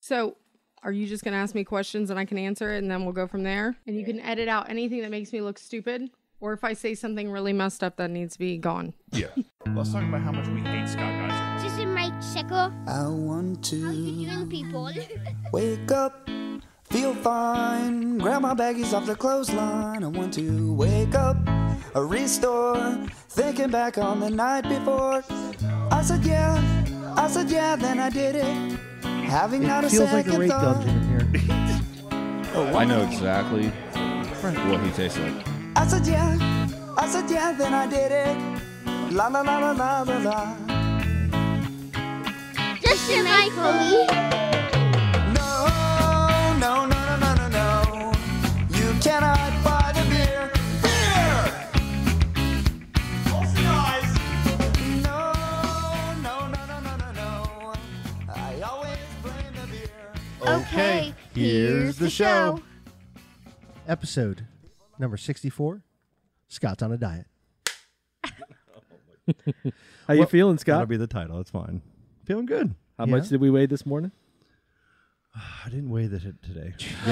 So, are you just going to ask me questions and I can answer it and then we'll go from there? And you can edit out anything that makes me look stupid? Or if I say something really messed up that needs to be gone? Yeah. Let's talk about how much we hate Scott Geyser. This is Mike Sickle. I want How to you doing, people? wake up, feel fine, grab my baggies off the clothesline. I want to wake up, restore, thinking back on the night before. I said yeah, then I did it. Having not a Feels like second a rape thought. dungeon in here. I know exactly what he tastes like. I said yeah, then I did it. La la la la la la la. Just a Michael. No, no, no, no, no, no, no. You cannot buy the beer. Beer! Close your eyes. No, no, no, no, no, no, no. I always blame the beer. Okay, here's the show. Episode number 64. Scott's on a diet. How you feeling, That'll Scott? be the title. It's fine. Feeling good. How Yeah. much did we weigh this morning? I didn't weigh that today. Oh,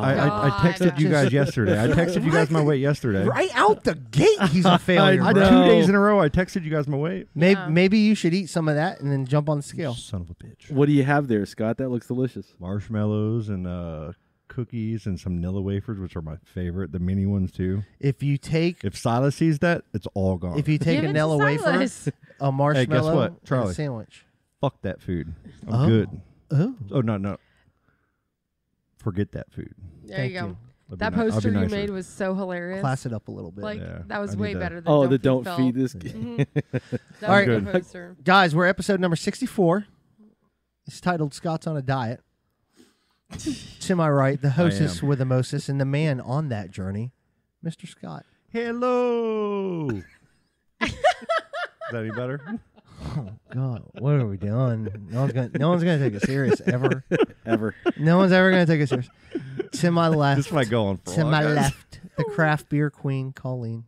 I texted you guys yesterday. I texted you guys my weight yesterday. Right out the gate, he's a failure. I bro. know. 2 days in a row, I texted you guys my weight. Maybe you should eat some of that and then jump on the scale. Son of a bitch. What do you have there, Scott? That looks delicious. Marshmallows and cookies and some Nilla wafers, which are my favorite. The mini ones too. If you take If Silas sees that, it's all gone. if you take Give a it to Nilla wafer, Silas. a marshmallow, what, and a Charlie? sandwich. Fuck that food. I'm Oh. good. Oh, Oh no. Forget that food. There Thank you go. you. I'll be That ni- I'll be poster you nicer. made was so hilarious. class it up a little bit. Like, Yeah, that was I way need to- better than Oh, the Don't don't Feed feed this. Mhm. That All right. was the Good. poster. Guys, we're episode number 64. It's titled Scott's on a Diet. To my right, the hostess am. with the mostest and the man on that journey, Mr. Scott. Hello. Is that any better? Oh God, what are we doing? No one's gonna take it serious ever. Ever. No one's ever gonna take it serious. To my left, This might go on for a to while, my guys. left, the craft beer queen, Colleen.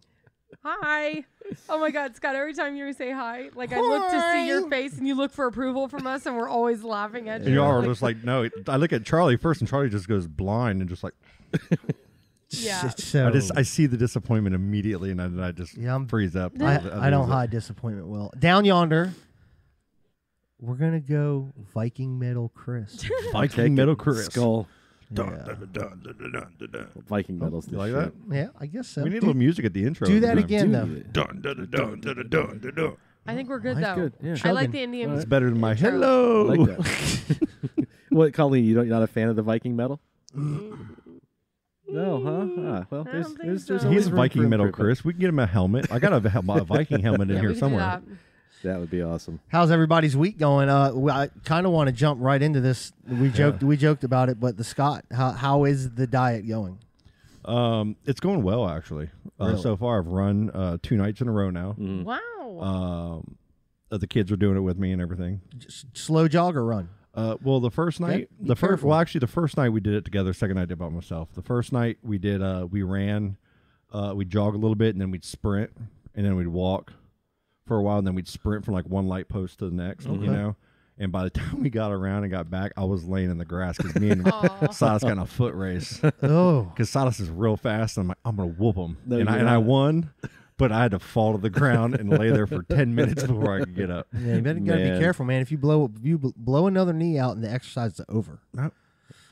Hi. Oh my God, Scott, every time you say hi, like I look to see your face and you look for approval from us and we're always laughing at And you. y'all are Like, just like, no. I look at Charlie first, and Charlie just goes blind and just like, Yeah. So I see the disappointment immediately, and I just Yeah, I'm- freeze up. I don't hide disappointment well. Down yonder, we're gonna go Viking Metal Chris. Viking Metal Chris. Skull. Yeah. Viking medals. You like that? Yeah, I guess so. We need a little music at the intro. do every that time. again though. Dun, dun, dun, dun, dun, dun, dun, dun, dun. I think we're good That's though. good, yeah. I like Chugging. the Indian. It's better than my intro. hello. I like that. What, Colleen? You're not a fan of the Viking metal? No, huh? Ah, well, I there's, don't think there's, so. there's He's always He's room Viking for Metal improvement. Chris. We can get him a helmet. I got a Viking helmet in Yeah, here we can do somewhere. that. That would be awesome. How's everybody's week going? I kind of want to jump right into this. We joked about it, but the Scott, how is the diet going? It's going well actually. Really? So far, I've run 2 nights in a row now. Wow. The kids are doing it with me and everything. Slow jog or run? Well, the first night, be careful. actually, the first night we did it together. Second night I did it by myself. The first night we did, we ran, we'd jog a little bit, and then we'd sprint, and then we'd walk for a while, and then we'd sprint from like one light post to the next, you know. And by the time we got around and got back, I was laying in the grass because me and Silas got in a foot race. Oh, Because Silas is real fast, and I'm like, I'm gonna whoop him, No, and you're I not. won. But I had to fall to the ground and lay there for 10 minutes before I could get up. yeah, you gotta be Man. careful, man. If you blow another knee out and the exercise is over. No,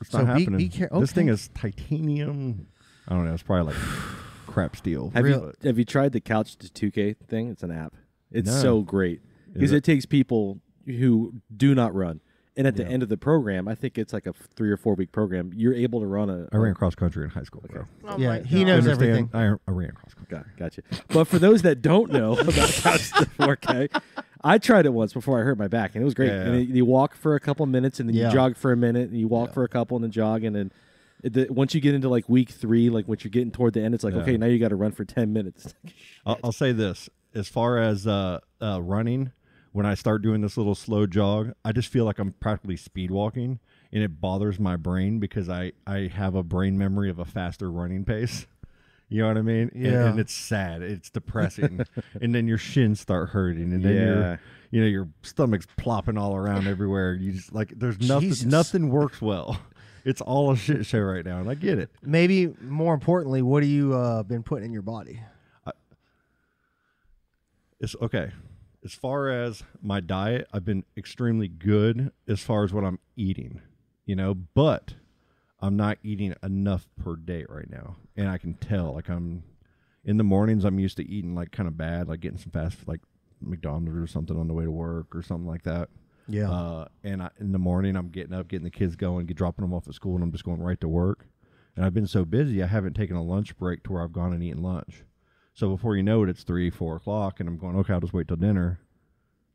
it's So not be happening. careful. This thing Okay. is titanium. I don't know. It's probably like crap steel. Have you tried the Couch to 2K thing? It's an app. It's No. so great because it? it takes people who do not run, and at the end of the program, I think it's like a 3 or 4 week program. You're able to run a. I ran cross country in high school, bro. Oh Yeah, my he God. knows Understand? everything. I ran cross country. Gotcha. But for those that don't know about Couch to 4K, I tried it once before I hurt my back, and it was great. Yeah. And you walk for a couple minutes, and then Yeah. you jog for a minute, and you walk for a couple, and then jog, and then once you get into like week 3, like once you're getting toward the end, it's like, Yeah. okay, now you got to run for 10 minutes. I'll say this: as far as running, when I start doing this little slow jog, I just feel like I'm practically speed walking, and it bothers my brain because I have a brain memory of a faster running pace. You know what I mean? Yeah. And it's sad. It's depressing. And then your shins start hurting, and then Yeah. your stomach's plopping all around everywhere. You just like there's Jesus. nothing works well. It's all a shit show right now, and I get it. Maybe more importantly, what have you been putting in your body? It's okay. As far as my diet, I've been extremely good as far as what I'm eating, but I'm not eating enough per day right now. And I can tell, like I'm in the mornings, I'm used to eating like kind of bad, like getting some fast food, like McDonald's or something on the way to work or something like that. Yeah. In the morning, I'm getting up, getting the kids going, dropping them off at school, and I'm just going right to work. And I've been so busy, I haven't taken a lunch break to where I've gone and eaten lunch. So before you know it, it's 3, 4 o'clock, and I'm going, okay, I'll just wait till dinner.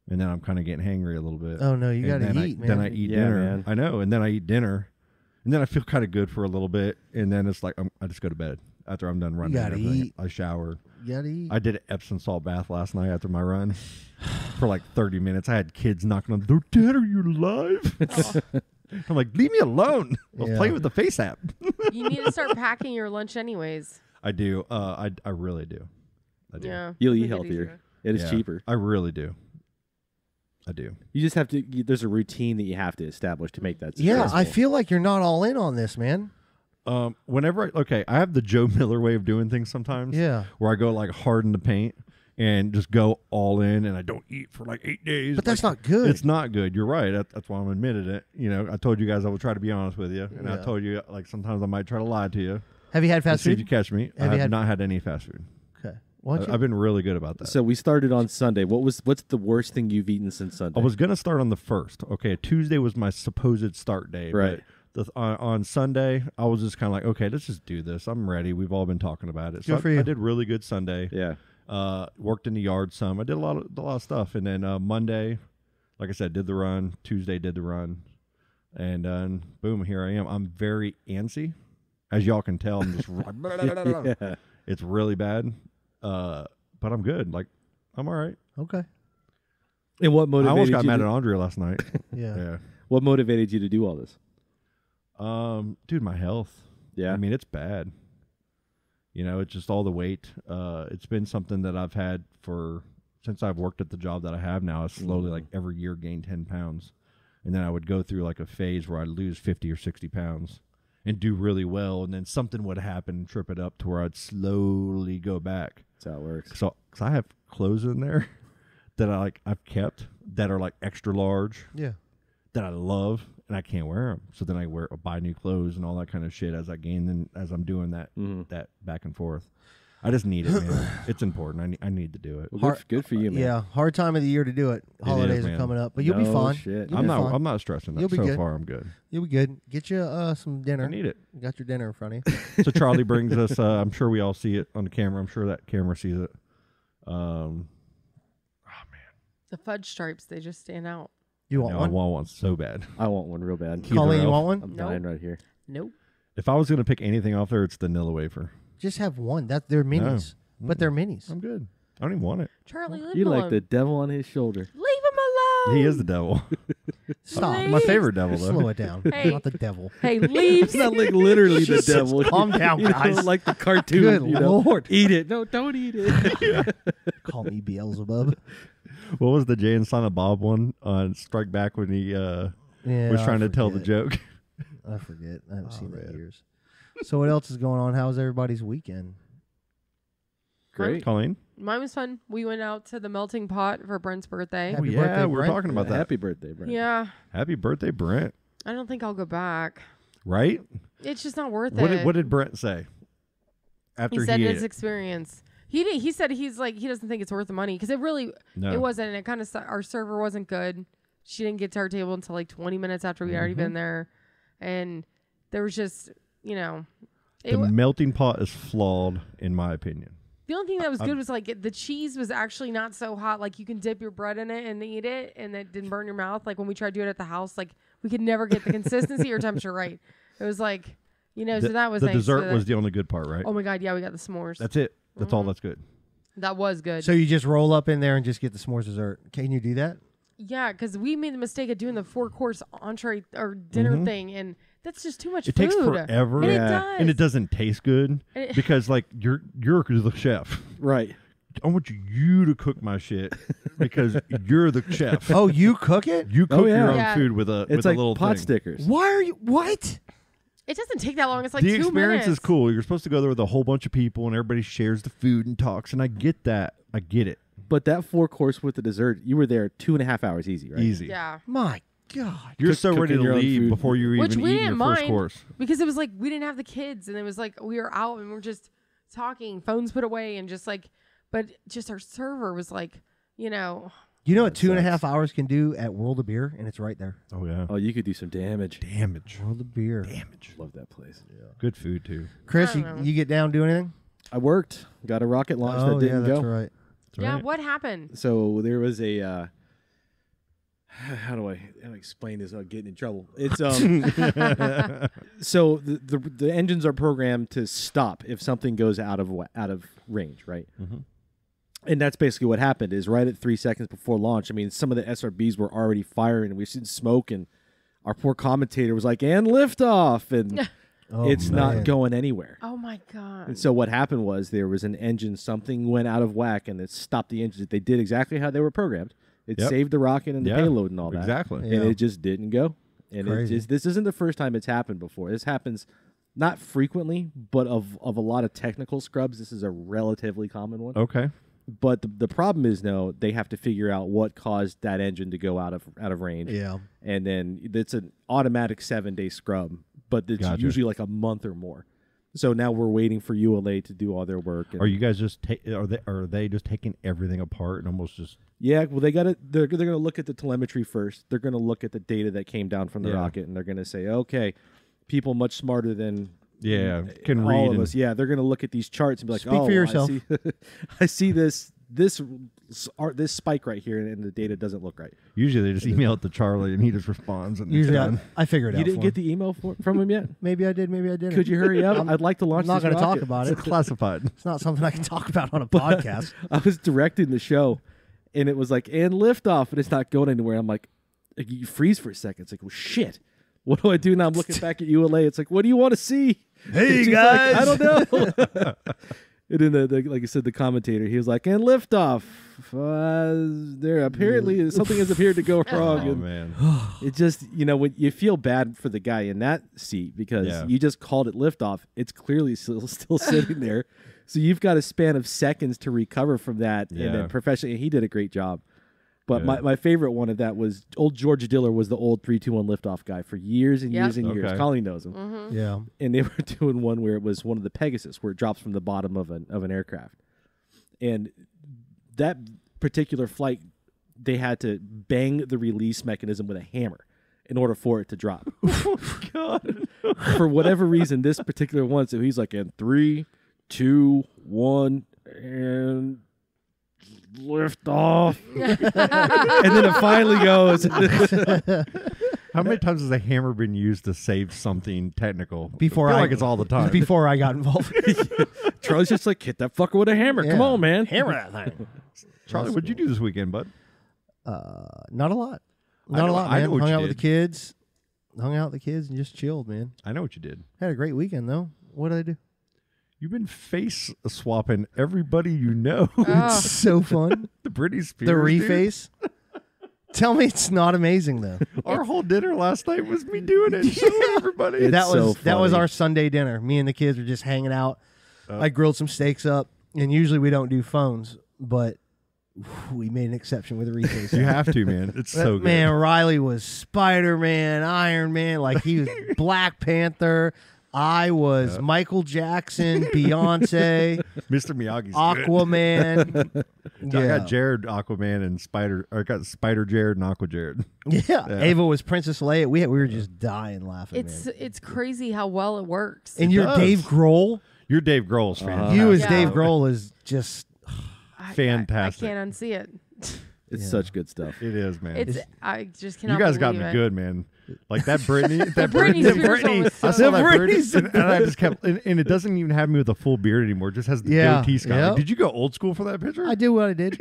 And then I'm kind of getting hangry a little bit. Oh, no, you got And to then eat, man. Then I eat Yeah, dinner. man. I know. And then I eat dinner. And then I feel kind of good for a little bit. And then it's like, I just go to bed after I'm done running. gotta and everything. eat. I shower. You got to eat. I did an Epsom salt bath last night after my run for like 30 minutes. I had kids knocking on the door. Dad, are you alive? I'm like, leave me alone. I was Yeah. playing with the Face app. You need to start packing your lunch anyways. I do. I really do. I do. Yeah. You'll make eat it healthier. easier. It is Yeah, cheaper. I really do. I do. You just have to. There's a routine that you have to establish to make that. Yeah, I successful. feel like you're not all in on this, man. Whenever I have the Joe Miller way of doing things sometimes. Yeah. Where I go like hard in the paint and just go all in, and I don't eat for like 8 days. But that's Like, not good. It's not good. You're right. That's why I'm admitted it. I told you guys I would try to be honest with you, and I Yeah. told you like sometimes I might try to lie to you. Have you had to fast see if you food? catch me. Have I you have had- not had any fast food. Okay. Why don't you? I've been really good about that. So we started on Sunday. What's the worst thing you've eaten since Sunday? I was gonna start on the 1st. Okay, Tuesday was my supposed start day. Right. But on Sunday, I was just kind of like, okay, let's just do this. I'm ready. We've all been talking about it. So Good for you. I did really good Sunday. Yeah. Worked in the yard some. I did a lot of stuff. And then Monday, like I said, did the run. Tuesday did the run. And boom, here I am. I'm very antsy. As y'all can tell, I'm just Yeah. it's really bad. But I'm good. Like, I'm all right. Okay. And what I motivated almost got you? mad to, at Andrea last night. Yeah. Yeah. What motivated you to do all this? Dude, my health. Yeah. I mean, it's bad. It's just all the weight. It's been something that I've had since I've worked at the job that I have now. I slowly, like every year, gain 10 pounds. And then I would go through like a phase where I'd lose 50 or 60 pounds and do really well. And then something would happen and trip it up to where I'd slowly go back. That's how it works. So, cause I have clothes in there that I've kept that are like extra large Yeah. that I love, and I can't wear them. So then I buy new clothes and all that kind of shit as I gain and as I'm doing that that back and forth. I just need it, man. It's important. I need to do it. Well, good for you, man. Yeah. Hard time of the year to do it. Holidays are man. coming up, but you'll be No fine. shit. You'll I'm be not. fine. I'm not stressing that. You'll be So good. far, I'm good. You'll be good. Get you some dinner. I need it. You got your dinner in front of you. So Charlie brings us. I'm sure we all see it on the camera. I'm sure that camera sees it. The fudge stripes, they just stand out. You want No, I one? want one so bad. I want one real bad. Colleen, you Elf. want one? I'm Nope. dying right here. Nope. If I was gonna pick anything off there, it's the Nilla wafer. Just have one. They're minis, but they're minis. I'm good. I don't even want it. Charlie, leave You him like alone. the devil on his shoulder. Leave him alone. He is the devil. Stop. Please. My favorite devil, though. Slow it down. Hey. Not the devil. Hey, leave. It's not like literally the devil. Calm down, You know, guys. like the cartoon. Good you know, Lord. Eat it. No, don't eat it. Call me Beelzebub. What was the Jay and Silent Bob one on Strike Back when he Yeah, was I trying to tell the forget. joke? I forget. I haven't seen that in man. years. So what else is going on? How's everybody's weekend? Great. Colleen? Mine was fun. We went out to the melting pot for Brent's birthday. Happy yeah, birthday, we were Brent. talking about that. Happy birthday, Brent. Yeah. Happy birthday, Brent. I don't think I'll go back. Right? It's just not worth What it. did Brent say? After he said ate his it? experience. He said he's like, he doesn't think it's worth the money because it really, No. it wasn't. And it kind of, our server wasn't good. She didn't get to our table until like 20 minutes after we'd already been there. And there was just, you know, The melting pot is flawed, in my opinion. the only thing that was good was like the cheese was actually not so hot. Like you can dip your bread in it and eat it, and it didn't burn your mouth. Like when we tried to do it at the house, like we could never get the consistency or temperature right. It was like, you know, so that was the nice. dessert So was the only good part, right? oh my god, yeah, we got the s'mores. That's it. That's all that's good. That was good. So you just roll up in there and just get the s'mores dessert. Can you do that? Yeah, because we made the mistake of doing the 4-course entree or dinner thing, and that's just too much It food. takes forever, And Yeah. it does. and it doesn't taste good And it- because like you're the chef. Right. I want you to cook my shit because you're the chef. Oh, you cook it? You cook yeah. your own Yeah. food with a It's like little pot thing. stickers. Why are you? What? It doesn't take that long. It's like The 2 experience minutes. is cool. You're supposed to go there with a whole bunch of people and everybody shares the food and talks, and I get that. I get it. But that 4-course with the dessert, you were there 2.5 hours easy, right? Easy. Yeah. My God. You're Cook- so ready cooking to your own leave food. before you Which even we eat didn't your mind first course. because it was like we didn't have the kids, and it was like we were out and we were just talking, phones put away, and just like, but just our server was like, You know what 2.5 hours can do at World of Beer, and it's right there. Oh yeah. Oh, you could do some damage. Damage. World of Beer. Damage. Love that place. Good food too. Chris, I you, don't know. you get down do anything? I worked. Got a rocket launch Oh that yeah, didn't that's go. right. That's yeah, right. what happened? So there was a how do I explain this without getting in trouble? It's so the engines are programmed to stop if something goes out of range, right? Mhm. And that's basically what happened. Is right at 3 seconds before launch. I mean, some of the SRBs were already firing, and we've seen smoke, and our poor commentator was like, "And liftoff," and Oh, it's man. not going anywhere. Oh my god! And so what happened was there was an engine, something went out of whack, and it stopped the engine. They did exactly how they were programmed. It Yep. saved the rocket and the Yeah, payload and all that. Exactly. Yeah. And it just didn't go. And it Crazy. just, this isn't the first time it's happened before. This happens not frequently, but of a lot of technical scrubs, this is a relatively common one. Okay. But the problem is, no, they have to figure out what caused that engine to go out of range. Yeah. And then it's an automatic 7-day scrub, but it's Gotcha. usually like a month or more. So now we're waiting for ULA to do all their work. And Are you guys just are they just taking everything apart and almost just Yeah, well, they got to. They're going to look at the telemetry first. They're going to look at the data that came down from the Yeah. rocket, and they're going to say, okay, people much smarter than can all read of and us. Yeah, they're going to look at these charts and be like, Speak oh, for yourself. I see this spike right here, and the data doesn't look right. usually they just email it to Charlie and he just responds and Usually it's done. I figured it You out. didn't for get him. the email from him yet? Maybe I did. Maybe I didn't. Could you hurry up? I'm- I'd like to launch. I'm not going to talk about it. It's classified. It's not something I can talk about on a podcast. I was directing the show, and it was like, and liftoff, and it's not going anywhere. I'm like, you freeze for a second. It's like, well, shit. What do I do now? I'm looking back at ULA. It's like, what do you want to see? Hey, She's guys. like, I don't know. And then, the like I said, the commentator, he was like, and liftoff. There apparently something has appeared to go wrong. Oh And man. it just, when you feel bad for the guy in that seat because Yeah. you just called it liftoff. It's clearly still sitting there. So you've got a span of seconds to recover from that. And Yeah. then professionally, he did a great job. But Yeah. my favorite one of that was old George Diller was the old 3-2-1 liftoff guy for years and Yep. years and years. Okay. Colleen knows him. Mm-hmm. Yeah. And they were doing one where it was one of the Pegasus where it drops from the bottom of an aircraft. And that particular flight, they had to bang the release mechanism with a hammer in order for it to drop. God. For whatever reason, this particular one, so he's like, in 3, 2, 1, and lift off. And then it finally goes. How many times has a hammer been used to save something technical? Before I feel I- like it's all the time. Before I got involved. Charlie's just like, hit that fucker with a hammer. Come Yeah. on, man. Hammer that thing. Charlie, what'd you do this weekend, bud? Not a lot. I Not a know- lot, I man. know what Hung you out with the did. kids. Hung out with the kids and just chilled, man. I know what you did. Had a great weekend though. What did I do? You've been face swapping everybody you know. Oh. So fun. The Britney Spears. The dude. reface. Tell me it's not amazing though. Our whole dinner last night was me doing it. Showing everybody. It's that was so that was funny. our Sunday dinner. Me and the kids were just hanging out. I grilled some steaks up, and usually we don't do phones, but we made an exception with a reface. You have to, man. It's That so good. man, Riley was Spider-Man, Iron Man, like he was Black Panther. I was Michael Jackson, Beyonce, Mr. Miyagi's good. Aquaman. I got Jared Aquaman and Spider. Or I got Spider Jared and Aqua Jared. Yeah. Ava was Princess Leia. We were just dying laughing. man. It's crazy how well it works. And you're does. Dave Grohl. You're Dave Grohl's fan. You as Yeah. Dave Grohl is just Fantastic. I can't unsee it. It's such good stuff. It is, man. I just cannot. You guys got believe me it. good, man. Like that Britney, that Britney Britney, Spears one was I so saw that Britney's- Britney, and I just kept, and it doesn't even have me with a full beard anymore. It just has the Yeah, goatee Scott. yep. Did you go old school for that picture? I did what I did.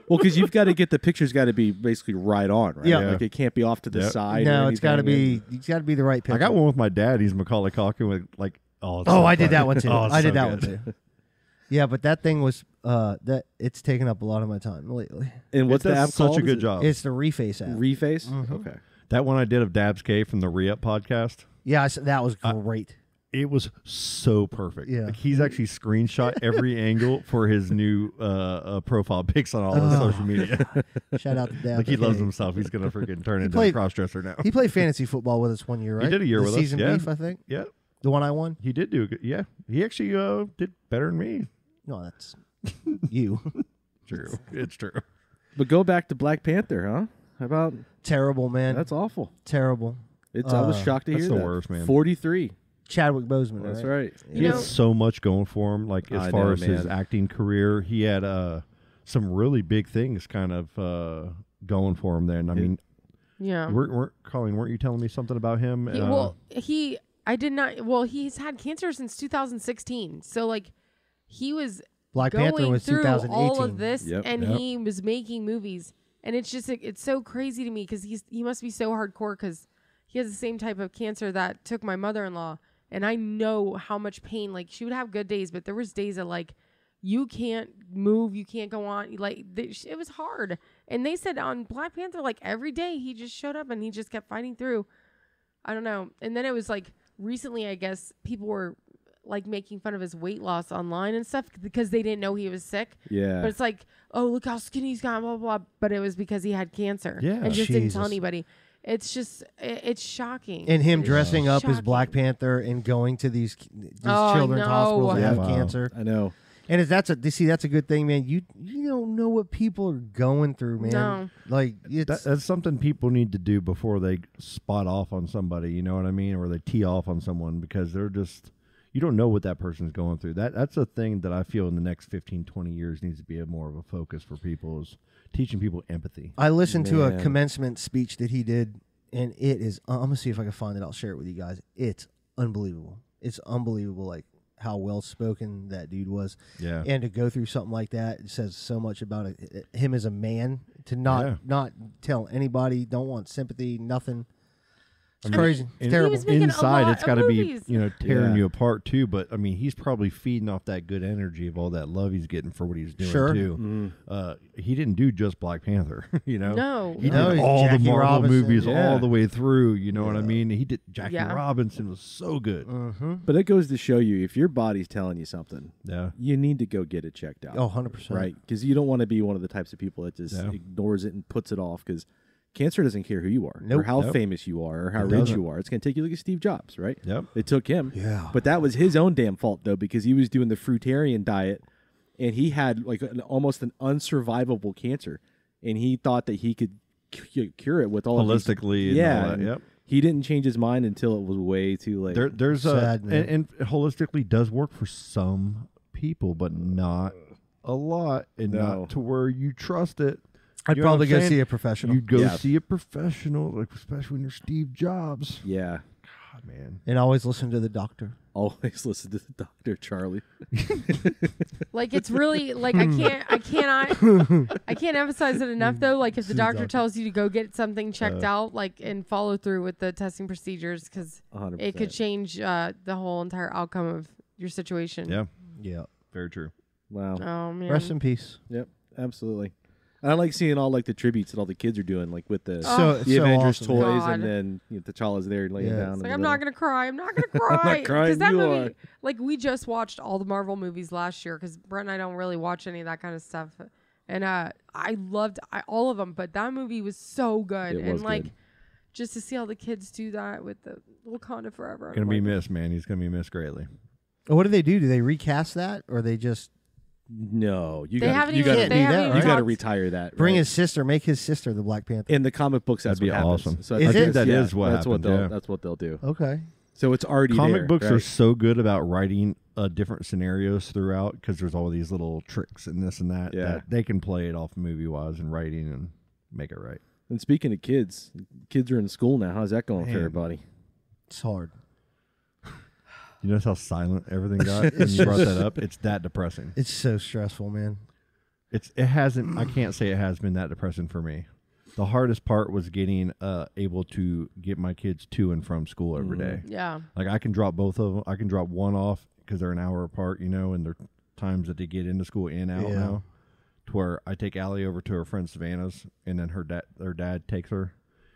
Well, because you've got to get the picture's got to be basically right on, right? Yeah. Like it can't be off to the Yep. side. No, or it's got to anything. be. It's got to be the right picture. I got one with my dad. He's Macaulay Culkin with like, oh, it's Oh, so I did funny. that one too. Oh, it's I did so that good. one too. Yeah, but that thing was that it's taken up a lot of my time lately. And what's It the does app such called? a good job. It's the Reface app. Reface. Mhm. Okay. That one I did of Dabs K from the Re-Up podcast. Yeah, that was great. It was so perfect. Yeah. Like he's actually screenshot every angle for his new profile pics on all his social media. Shout out to Dad. Like he loves himself. He's gonna freaking turn into played- a crossdresser now. He played fantasy football with us one year, right? He did a year the with us, season yeah. beef, I think. Yeah, The one I won. he did do good. Yeah, he actually did better than me. No, that's you. True, it's true. But go back to Black Panther, huh? How about Terrible, man. that's awful. terrible. It's I was shocked to that's hear the that. worst, man. 43. Chadwick Boseman. That's right. right. He You had know- so much going for him. Like as I far know, as his man. acting career, he had some really big things kind of going for him. Then I Yeah. mean, Yeah. Colleen, weren't you telling me something about him? I did not. Well, he's had cancer since 2016. So like, he was Black going Panther was through 2018. all of this, Yep. and Yep. he was making movies, and it's just it's so crazy to me because he must be so hardcore because he has the same type of cancer that took my mother-in-law, and I know how much pain. Like she would have good days, but there was days that like you can't move, you can't go on. Like it was hard, and they said on Black Panther like every day he just showed up and he just kept fighting through. I don't know, and then it was like recently, I guess people were like making fun of his weight loss online and stuff because they didn't know he was sick. Yeah. But it's like, oh, look how skinny he's gotten, blah, blah, blah. But it was because he had cancer. Yeah. And just didn't tell Jesus. anybody. It's just, it's shocking. And him It is dressing up as shocking. Black Panther and going to these Oh, children's no. hospitals that Yeah. have Wow. cancer. I know. And that's a good thing, man. You don't know what people are going through, man. No. Like it's that's something people need to do before they spot off on somebody. You know what I mean? Or they tee off on someone because they're just. You don't know what that person's going through. That's a thing that I feel in the next 15, 20 years needs to be more of a focus for people is teaching people empathy. I listened to a Man. commencement speech that he did, and it is. I'm gonna see if I can find it. I'll share it with you guys. It's unbelievable. It's unbelievable, like how well spoken that dude was, Yeah. and to go through something like that it says so much about him as a man. To not tell anybody, don't want sympathy, nothing. It's crazy. It's And terrible. was making a inside, lot it's of got to be movies. tearing Yeah. you apart too. But I mean, he's probably feeding off that good energy of all that love he's getting for what he's doing Sure. too. He didn't do just Black Panther, you know. No. He No, did he's all the Jackie Marvel Robinson. movies Yeah. all the way through. You know what I mean? He did. Jackie Yeah. Robinson was so good. Mm-hmm. But it goes to show you if your body's telling you something, Yeah. you need to go get it checked out. Oh, 100%. Right? Because you don't want to be one of the types of people that just Yeah. ignores it and puts it off because cancer doesn't care who you are or Nope. how Nope. famous you are or how It rich doesn't. you are. It's going to take you like a Steve Jobs, right? Yep. It took him. Yeah. But that was his own damn fault, though, because he was doing the fruitarian diet and he had like almost an unsurvivable cancer. And he thought that he could cure it with all of these- Holistically, and Yeah. all that, and yep. He didn't change his mind until it was way too late. There's Sad, man. and holistically does work for some people, but not a lot, and No. not to where you trust it. I'd You know what probably I'm go saying? see a professional. You'd go Yeah. see a professional, like especially when you're Steve Jobs. Yeah. God, man. and always listen to the doctor. Always listen to the doctor, Charlie. Like it's really like I cannot emphasize it enough though. Like if the doctor tells you to go get something checked out, like and follow through with the testing procedures because 100%. it could change the whole entire outcome of your situation. Yeah, Yeah. very true. Wow. Oh man. Rest in peace. Yep. Absolutely. I like seeing all like the tributes that all the kids are doing, like with the So the so Avengers awesome. toys, God. and then T'Challa's there laying Yeah. down. It's in like the I'm not middle. gonna cry. I'm not gonna cry. crying, that you movie, are. like we just watched all the Marvel movies last year because Brett and I don't really watch any of that kind of stuff, and I loved all of them. But that movie was so good, It and was like good. just to see all the kids do that with the Wakanda Forever. Gonna I'm be like, missed, man. He's gonna be missed greatly. What do they do? Do they recast that, or they just No, you They got haven't you even. got can't They do haven't that, even right? you got to talked- retire that. bring right? his sister, make his sister the Black Panther? In the comic books, that's That'd what be happens. awesome. So Is I it? think That yeah, is what that's what happens, they'll yeah. that's what they'll do. Okay. So it's already Comic there, books are right? so good about writing different scenarios throughout because there's all these little tricks and this and that Yeah. that they can play it off movie wise and writing and make it right. And speaking of kids are in school now. How's that going for Man. everybody? It's hard. You notice how silent everything got when you brought that up? It's that depressing. It's so stressful, man. It hasn't. I can't say it has been that depressing for me. The hardest part was getting able to get my kids to and from school every day. Yeah. Like I can drop both of them. I can drop one off because they're an hour apart, and they're times that they get into school in out now. To where I take Allie over to her friend Savannah's, and then their dad takes her,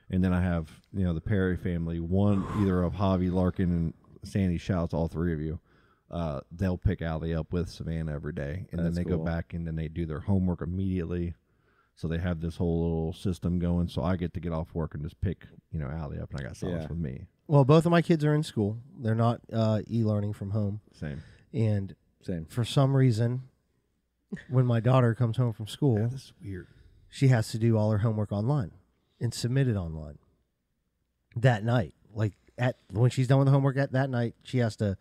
and then I have the Perry family. One either of Javi, Larkin, and Sandy. Shouts all three of you. They'll pick Allie up with Savannah every day, and then they go back and then they do their homework immediately. So they have this whole little system going. So I get to get off work and just pick Allie up, and I got Silas with me. Well, both of my kids are in school. They're not e-learning from home. Same. And Same. for some reason, when my daughter comes home from school, This is weird. she has to do all her homework online and submit it online that night. Like when she's done with the homework at that night, she has to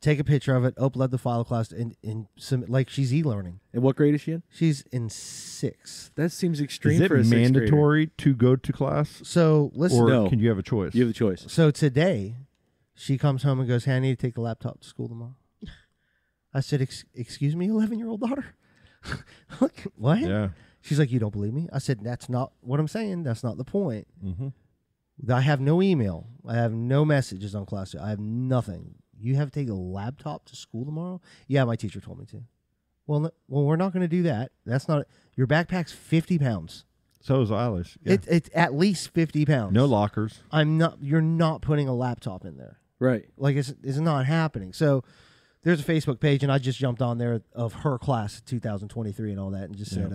take a picture of it, upload the file to class, and submit, like she's e-learning. And what grade is she in? She's in 6th. That seems extreme Is it for a 6th grader. mandatory to go to class, So listen. or No. can you have a choice? You have the choice. So today, she comes home and goes, "Hey, I need to take the laptop to school tomorrow." I said, "Excuse me, 11-year-old daughter." What? Yeah. She's like, "You don't believe me?" I said, "That's not what I'm saying. That's not the point. Mm-hmm. I have no email. I have no messages on class. I have nothing. You have to take a laptop to school tomorrow?" "Yeah, my teacher told me to." Well, we're not going to do that. That's not. Your backpack's 50 pounds. So is Eilish. Yeah. It's at least 50 pounds. No lockers. I'm not. You're not putting a laptop in there. Right. Like it's not happening. So there's a Facebook page, and I just jumped on there of her class 2023 and all that, and just said,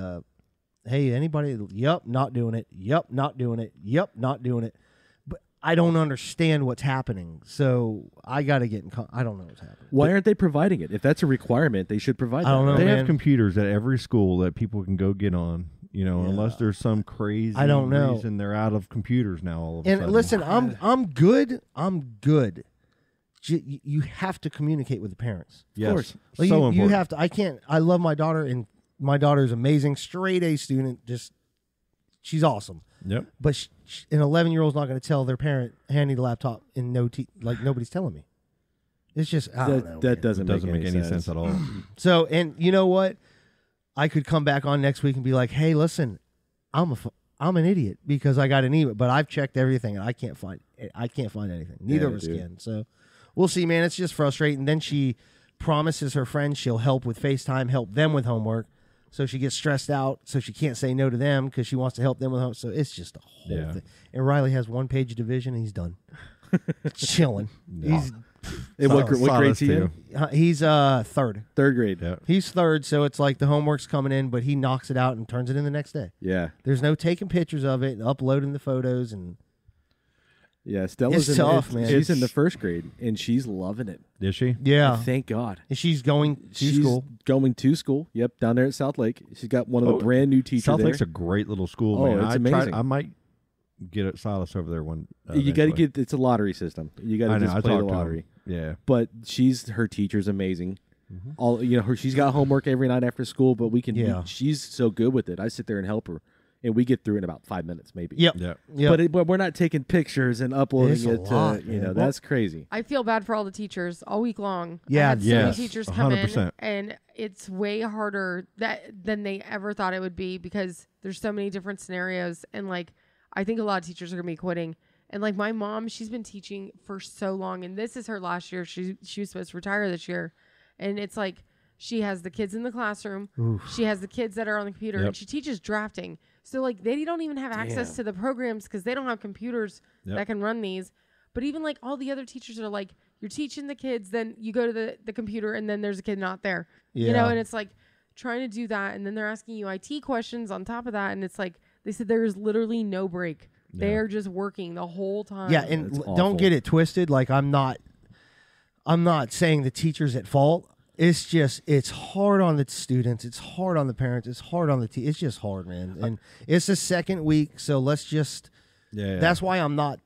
"Hey, anybody? Yep, not doing it. Yep, not doing it. Yep, not doing it." But I don't understand what's happening, so I got to get in. I don't know what's happening. Why aren't they providing it? If that's a requirement, they should provide I don't that. know. They man. have computers at every school that people can go get on. Unless there's some crazy I don't know. reason they're out of computers now. All of a And sudden. listen, I'm good. I'm good. You have to communicate with the parents. Yes. Of course. Like So you important. have to. I can't. I love my daughter, and my daughter's amazing, straight A student. Just she's awesome. Yep. But an 11-year-old's not going to tell their parent, "Hand me the laptop," and like nobody's telling me. It's just I don't know, That man. It doesn't make any sense at all. So, and you know what? I could come back on next week and be like, "Hey, listen, I'm an idiot because I got an email, but I've checked everything and I can't find anything. Neither of us dude. can." So we'll see, man. It's just frustrating. Then she promises her friends she'll help with FaceTime, help them with homework. So she gets stressed out, so she can't say no to them because she wants to help them with homework. So it's just a whole thing. And Riley has 1-page division, and he's done. Chilling. He's And what grade Silas he in? too. he's 3rd. 3rd grade. Yeah. He's 3rd, so it's like the homework's coming in, but he knocks it out and turns it in the next day. Yeah. There's no taking pictures of it and uploading the photos, and Yeah. Stella's It's tough, man. She's in the 1st grade, and she's loving it. Did she? yeah. Thank God. And she's going to She's school. going to school. Yep, down there at South Lake. She's got one of the brand new teachers South there. Lake's a great little school, Oh, man. it's amazing. I might get Silas over there one. You got to eventually. get. It's a lottery system. You got I to know. just I play the talked to him. lottery. Yeah. But her teacher's amazing. All she's got homework every night after school, but we can. Yeah. She's so good with it. I sit there and help her, and we get through in about 5 minutes, maybe. Yep. Yeah. Yep. But we're not taking pictures and uploading It's a it to lot, man. that's crazy. I feel bad for all the teachers all week long. Yeah, I had so many yes, teachers come in, 100%. and it's way harder than they ever thought it would be because there's so many different scenarios, and like I think a lot of teachers are gonna be quitting. And like my mom, she's been teaching for so long, and this is her last year. She was supposed to retire this year, and it's like she has the kids in the classroom, she has the kids that are on the computer, Yep. and she teaches drafting. So like they don't even have access to the programs because they don't have computers Yep. that can run these. But even like all the other teachers are like, you're teaching the kids, then you go to the computer, and then there's a kid not there. You know, Yeah. and it's like trying to do that, and then they're asking you IT questions on top of that, and it's like they said there is literally no break. They're just working the whole time. Yeah, and That's don't awful. get it twisted. Like I'm not saying the teacher's at fault. It's just it's hard on the students. It's hard on the parents. It's hard on the it's just hard, man. And it's the 2nd week, so let's just. Yeah. That's why I'm not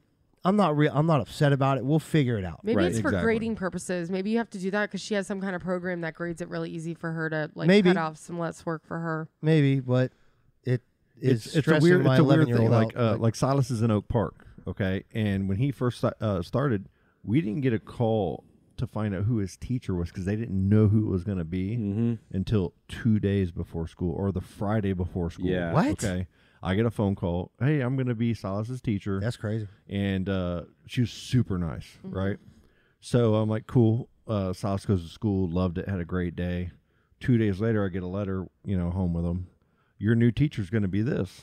upset about it. We'll figure it out. Maybe Right, it's for exactly. grading purposes. Maybe you have to do that because she has some kind of program that grades it really easy for her to like Maybe. cut off some less work for her. Maybe, but is it's a stressing weird, my it's a weird 11-year-old thing. out. Like Silas is in Oak Park, okay, and when he first started, we didn't get a call to find out who his teacher was because they didn't know who it was going to be until 2 days before school or the Friday before school. Yeah. What? Okay. I get a phone call. Hey, I'm going to be Silas's teacher. That's crazy. And she was super nice, right? So I'm like, cool. Silas goes to school, loved it, had a great day. 2 days later, I get a letter, home with him. Your new teacher's going to be this.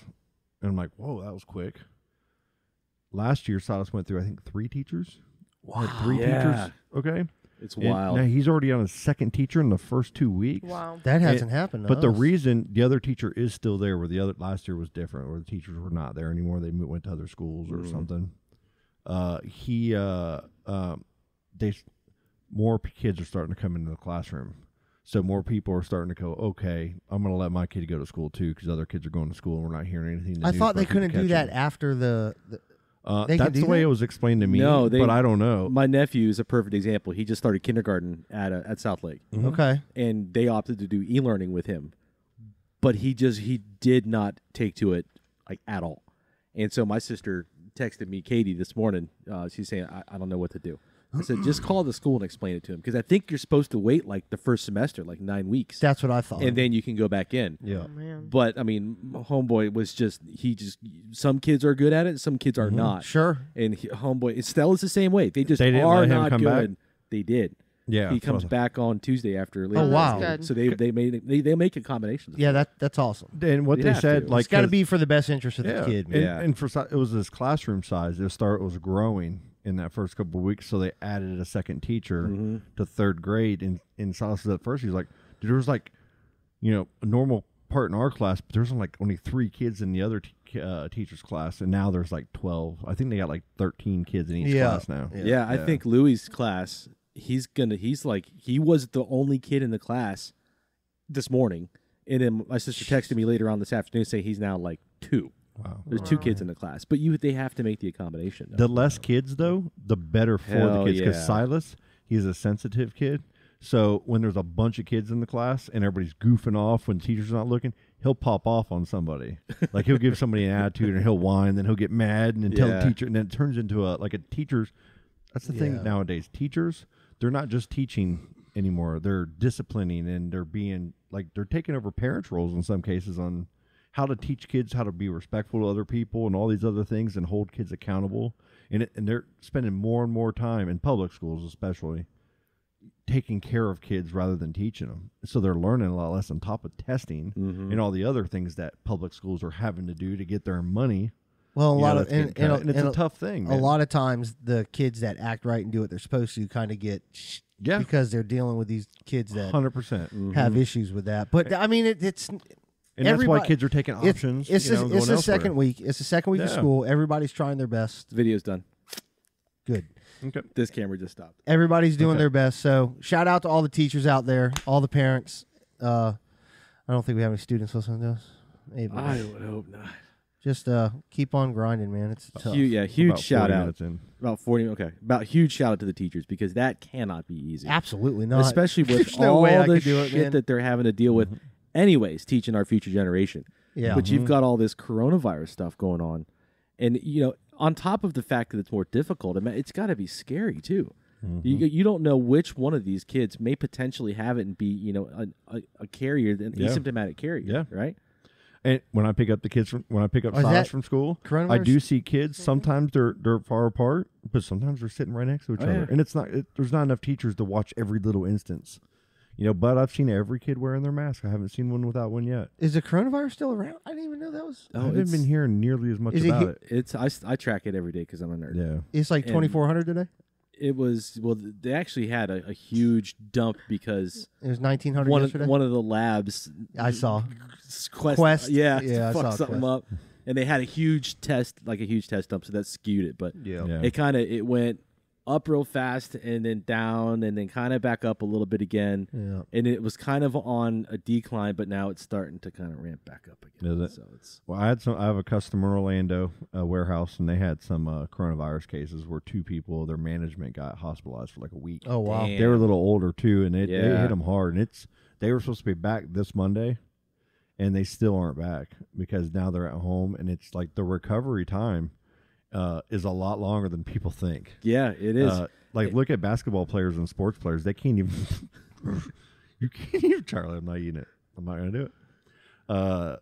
And I'm like, whoa, that was quick. Last year, Silas went through, I think, 3 teachers. Wow. 3 teachers. Okay. It's And wild. now he's already on his second teacher in the first 2 weeks. Wow. That hasn't happened to But the us. reason the other teacher is still there, where the other last year was different, where the teachers were not there anymore. They went to other schools or something. More kids are starting to come into the classroom. So more people are starting to go, okay, I'm going to let my kid go to school too because other kids are going to school and we're not hearing anything. in the I news thought about they people couldn't do that catching after the they can that's do the way that? it was explained to me. No, but I don't know. My nephew is a perfect example. He just started kindergarten at South Lake, Okay. and they opted to do e-learning with him, but he did not take to it like at all. And so my sister texted me, Katie, this morning. She's saying, I don't know what to do. I said, just call the school and explain it to him because I think you're supposed to wait like the first semester, like 9 weeks, That's what I thought. and then you can go back in. yeah. Oh, man. But I mean, homeboy was just some kids are good at it, some kids are not. Sure. And homeboy, Stella's the same way. They just They didn't are let him not come good. back? They did. Yeah, he that's comes what back on Tuesday after. Oh, wow. That's good. So they make accommodations. Yeah, that's awesome. And what You they have said, to. like, It's got to 'cause- be for the best interest of yeah, the kid, man. And, Yeah. and it was his classroom size. It was growing in that first couple of weeks, so they added a second teacher to third grade. And Silas was at first, he was like, dude, there was like, a normal part in our class, but there's like only 3 kids in the other teacher's class, and now there's like 12. I think they got like 13 kids in each class now. Yeah, I think Louis' class, he was the only kid in the class this morning, and then my sister texted me later on this afternoon saying he's now like 2. Wow. There's 2 kids in the class, but they have to make the accommodation. The less kids, though, the better for the Hell kids. Because yeah. Silas, he's a sensitive kid. So when there's a bunch of kids in the class and everybody's goofing off when the teacher's not looking, he'll pop off on somebody. Like he'll give somebody an attitude and he'll whine, then he'll get mad and then tell the teacher, and then it turns into a teacher's. That's the thing nowadays. Teachers, they're not just teaching anymore. They're disciplining and they're being they're taking over parents' roles in some cases on how to teach kids how to be respectful to other people and all these other things and hold kids accountable. And they're spending more and more time in public schools, especially, taking care of kids rather than teaching them. So they're learning a lot less on top of testing and all the other things that public schools are having to do to get their money. Well, a lot of that's getting and it's a tough thing. A Man. lot of times, the kids that act right and do what they're supposed to kind of get because they're dealing with these kids that 100%. have issues with that. But I mean, it's And that's why everybody- kids are taking options. It's going the elsewhere. second week. It's the second week of Yeah. school. Everybody's trying their best. The video's done. Good. Okay. This camera just stopped. Everybody's doing their best. So shout out to all the teachers out there, all the parents. I don't think we have any students listening to us. Maybe. I would hope not. Just keep on grinding, man. It's tough. Huge About shout 40 out. minutes in. About 40. Okay. About huge shout out to the teachers because that cannot be easy. Absolutely not. Especially with There's no all way I the could do it, shit man. that they're having to deal with. Anyways, teaching our future generation. Yeah. But you've got all this coronavirus stuff going on. And, on top of the fact that it's more difficult, it's got to be scary too. You don't know which one of these kids may potentially have it and be, a carrier, an asymptomatic carrier. Yeah. Right? And when I pick up is Silas that from school, I coronavirus? do see kids. Sometimes they're far apart, but sometimes they're sitting right next to each other. yeah. And it's not. There's not enough teachers to watch every little instance. But I've seen every kid wearing their mask. I haven't seen one without one yet. Is the coronavirus still around? I didn't even know that was. I haven't been hearing nearly as much Is it about it. I track it every day because I'm a nerd. Yeah. It's like And- 2,400 today. It was they actually had a huge dump because It was 1,900 one yesterday. of the labs I saw. Quest Yeah, I fuck saw something Quest. up, and they had a huge test dump, so that skewed it. But Yeah. it went up real fast and then down and then kind of back up a little bit again, Yeah. and it was kind of on a decline, but now it's starting to kind of ramp back up again. Is it? So it's Well, I have a customer in Orlando warehouse, and they had some coronavirus cases where 2 people, their management, got hospitalized for like a week. Oh wow. Damn. They were a little older too, and it Yeah. hit them hard. And they were supposed to be back this Monday, and they still aren't back because now they're at home, and it's like the recovery time is a lot longer than people think. Yeah, it is. Look at basketball players and sports players. They can't even. You can't even, Charlie. I'm not eating it. I'm not going to do it.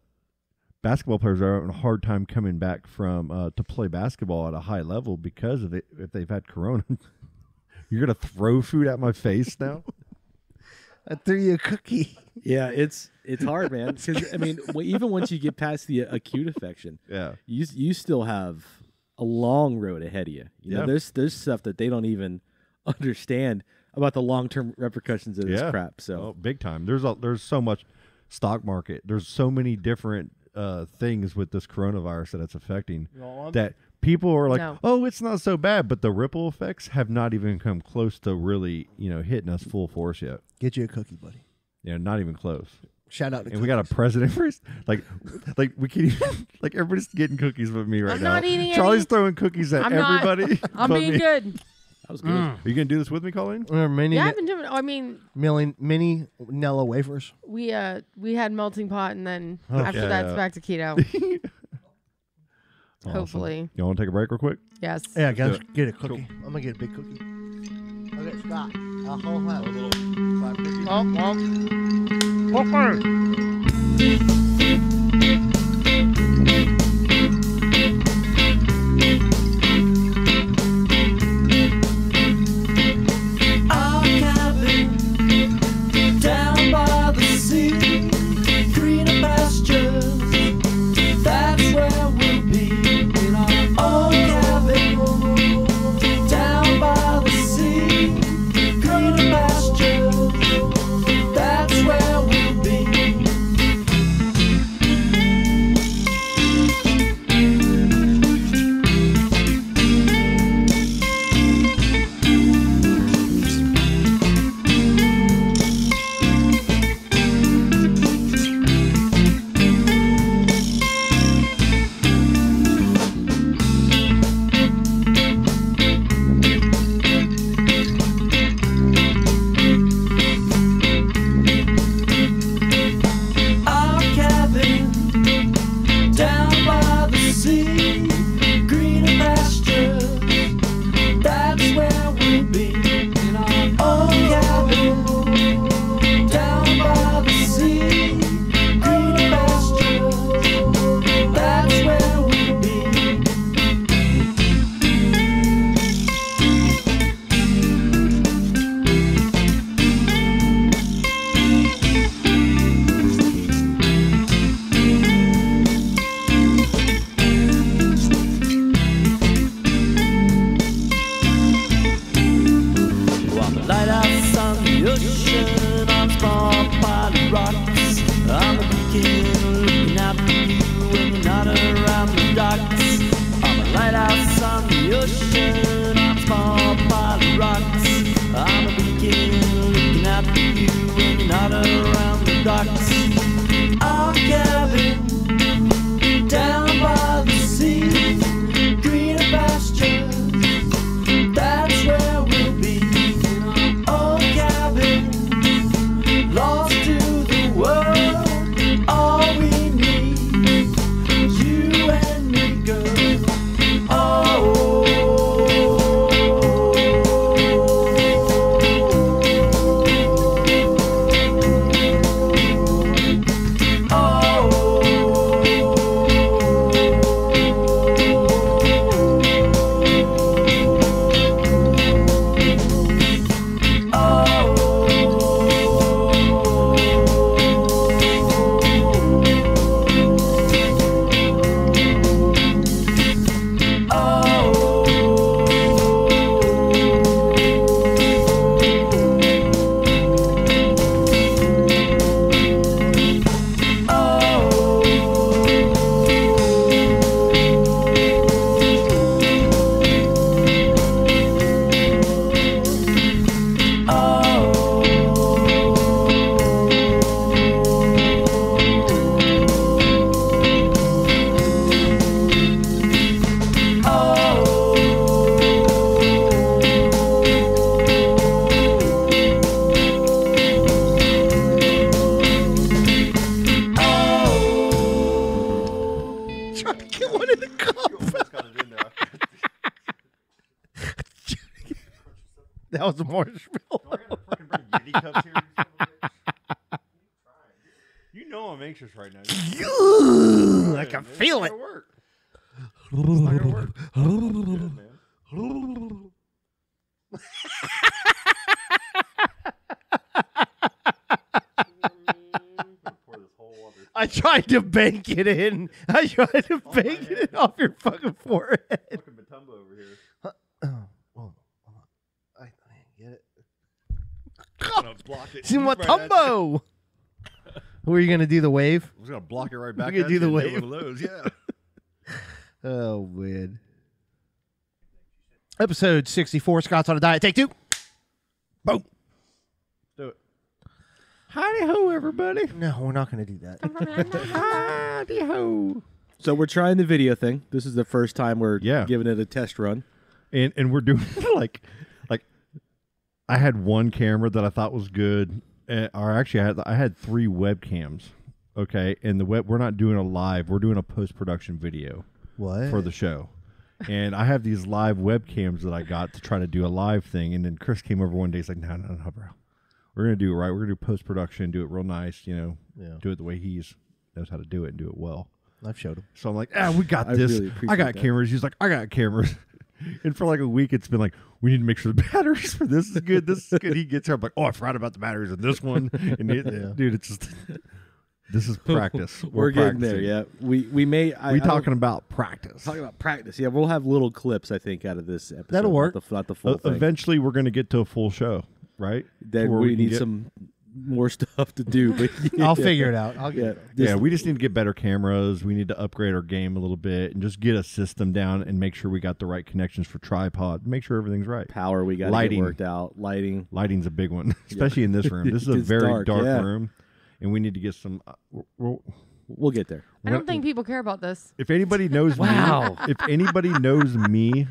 Basketball players are having a hard time coming back from to play basketball at a high level because of it. If they've had corona, you're going to throw food at my face now. I threw you a cookie. Yeah, it's hard, man. Because I mean, even once you get past the acute infection, you still have a long road ahead of you. You know, there's stuff that they don't even understand about the long-term repercussions of this crap. So big time. There's so much stock market. There's so many different things with this coronavirus that it's affecting that people are like, oh, it's not so bad, but the ripple effects have not even come close to really, hitting us full force yet. Get you a cookie, buddy. Yeah, not even close. Shout out to and we got a president first. Like we can't even, like everybody's getting cookies with me right I'm now. not eating Charlie's any. throwing cookies at everybody. I'm being me. good. That was good. Are you gonna do this with me, Colleen? Mini, Yeah, I've been doing. I mean, mini Nella wafers. we had melting pot, and then after Yeah, that's yeah. back to keto. Awesome. Hopefully, You want to take a break real quick? yes. Yeah, guys, get a cookie. I'm gonna get a big cookie. Okay, Scott. A whole house. 5 cookies. Our cabin down by the sea, greener pastures, that's where we'll be. In our own cabin down by the sea, greener pastures, that's where we'll be. Our cabin down by the sea, greener pastures, that's where we'll be. In our own cabin down by the sea, greener pastures, that's where we'll be. I'm a lighthouse on the ocean, on small pile of rocks. I'm a beacon looking out for you when you're not around the docks. I'm a lighthouse on the ocean, on small pile of rocks. I'm a beacon looking out for you when you're not around the docks. Our cabin down by the sea, greener pastures, that's where we'll be. In our own cabin That was a marshmallow. You know I'm anxious right now. I can feel it. I tried to bank it in. I tried to bank it in off your fucking forehead. over here. I get it. Gonna block it. Simatumbo. Were you gonna do the wave? I was gonna block it right back. We're gonna do the one wave. of those, yeah. Oh man. Episode 64. Scott's on a diet. Take 2. Boom. Do it. Howdy ho, everybody. No, we're not gonna do that. Howdy ho. So we're trying the video thing. This is the first time we're Yeah. giving it a test run. And we're doing like I had one camera that I thought was good, or actually I had 3 webcams. Okay, and we're not doing a live. We're doing a post production video What? for the show. And I have these live webcams that I got to try to do a live thing. And then Chris came over one day. He's like, no, bro. We're going to do it right. We're going to do post production, do it real nice, Yeah. do it the way he knows how to do it and do it well. I've showed him. So I'm like, we got I this. really I appreciate got that. cameras. He's like, I got cameras. And for like a week, it's been like, we need to make sure the batteries for this is good. This is good. He gets here. I'm like, I forgot about the batteries in this one. And dude, it's just, this is practice. We're getting there. practicing. Yeah, we may. We talking about practice. talking about practice. Yeah, we'll have little clips. I think out of this episode. That'll work. Not the full thing. Eventually, we're going to get to a full show, right? Then Where we can need get- some more stuff to do. But I'll figure it out. I'll get Yeah, it. Yeah, we just need to get better cameras. We need to upgrade our game a little bit and just get a system down and make sure we got the right connections for tripod. Make sure everything's right. power we got to get Lighting. worked out. Lighting. Lighting's a big one, especially in this room. This is a It's very dark, dark yeah. room, and we need to get some. We'll get there. I don't think people care about this. If anybody knows Wow. me, if anybody knows me,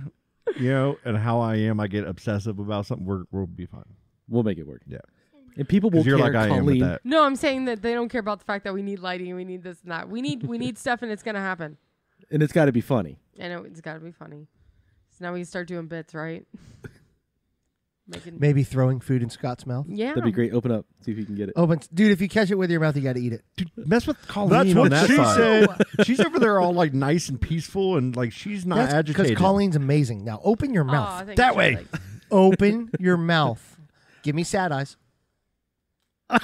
and how I am, I get obsessive about something. We'll be fine. We'll make it work. Yeah, And people will because you're care. like I am with Colleen. that. No, I'm saying that they don't care about the fact that we need lighting and we need this and that. We need stuff and it's gonna happen. And it's got to be funny. I know it's got to be funny. So now we can start doing bits, right? Making Maybe throwing food in Scott's mouth. yeah. That'd be great. Open up. See if you can get it. Oh, but dude, if you catch it with your mouth, you got to eat it. Dude, mess with Colleen. That's on what that she side. said. She's over there all like nice and peaceful, and like she's not That's because agitated. Colleen's amazing. Now open your Aw, mouth. thanks, That Joe, way. like- Open your mouth. Give me sad eyes. God.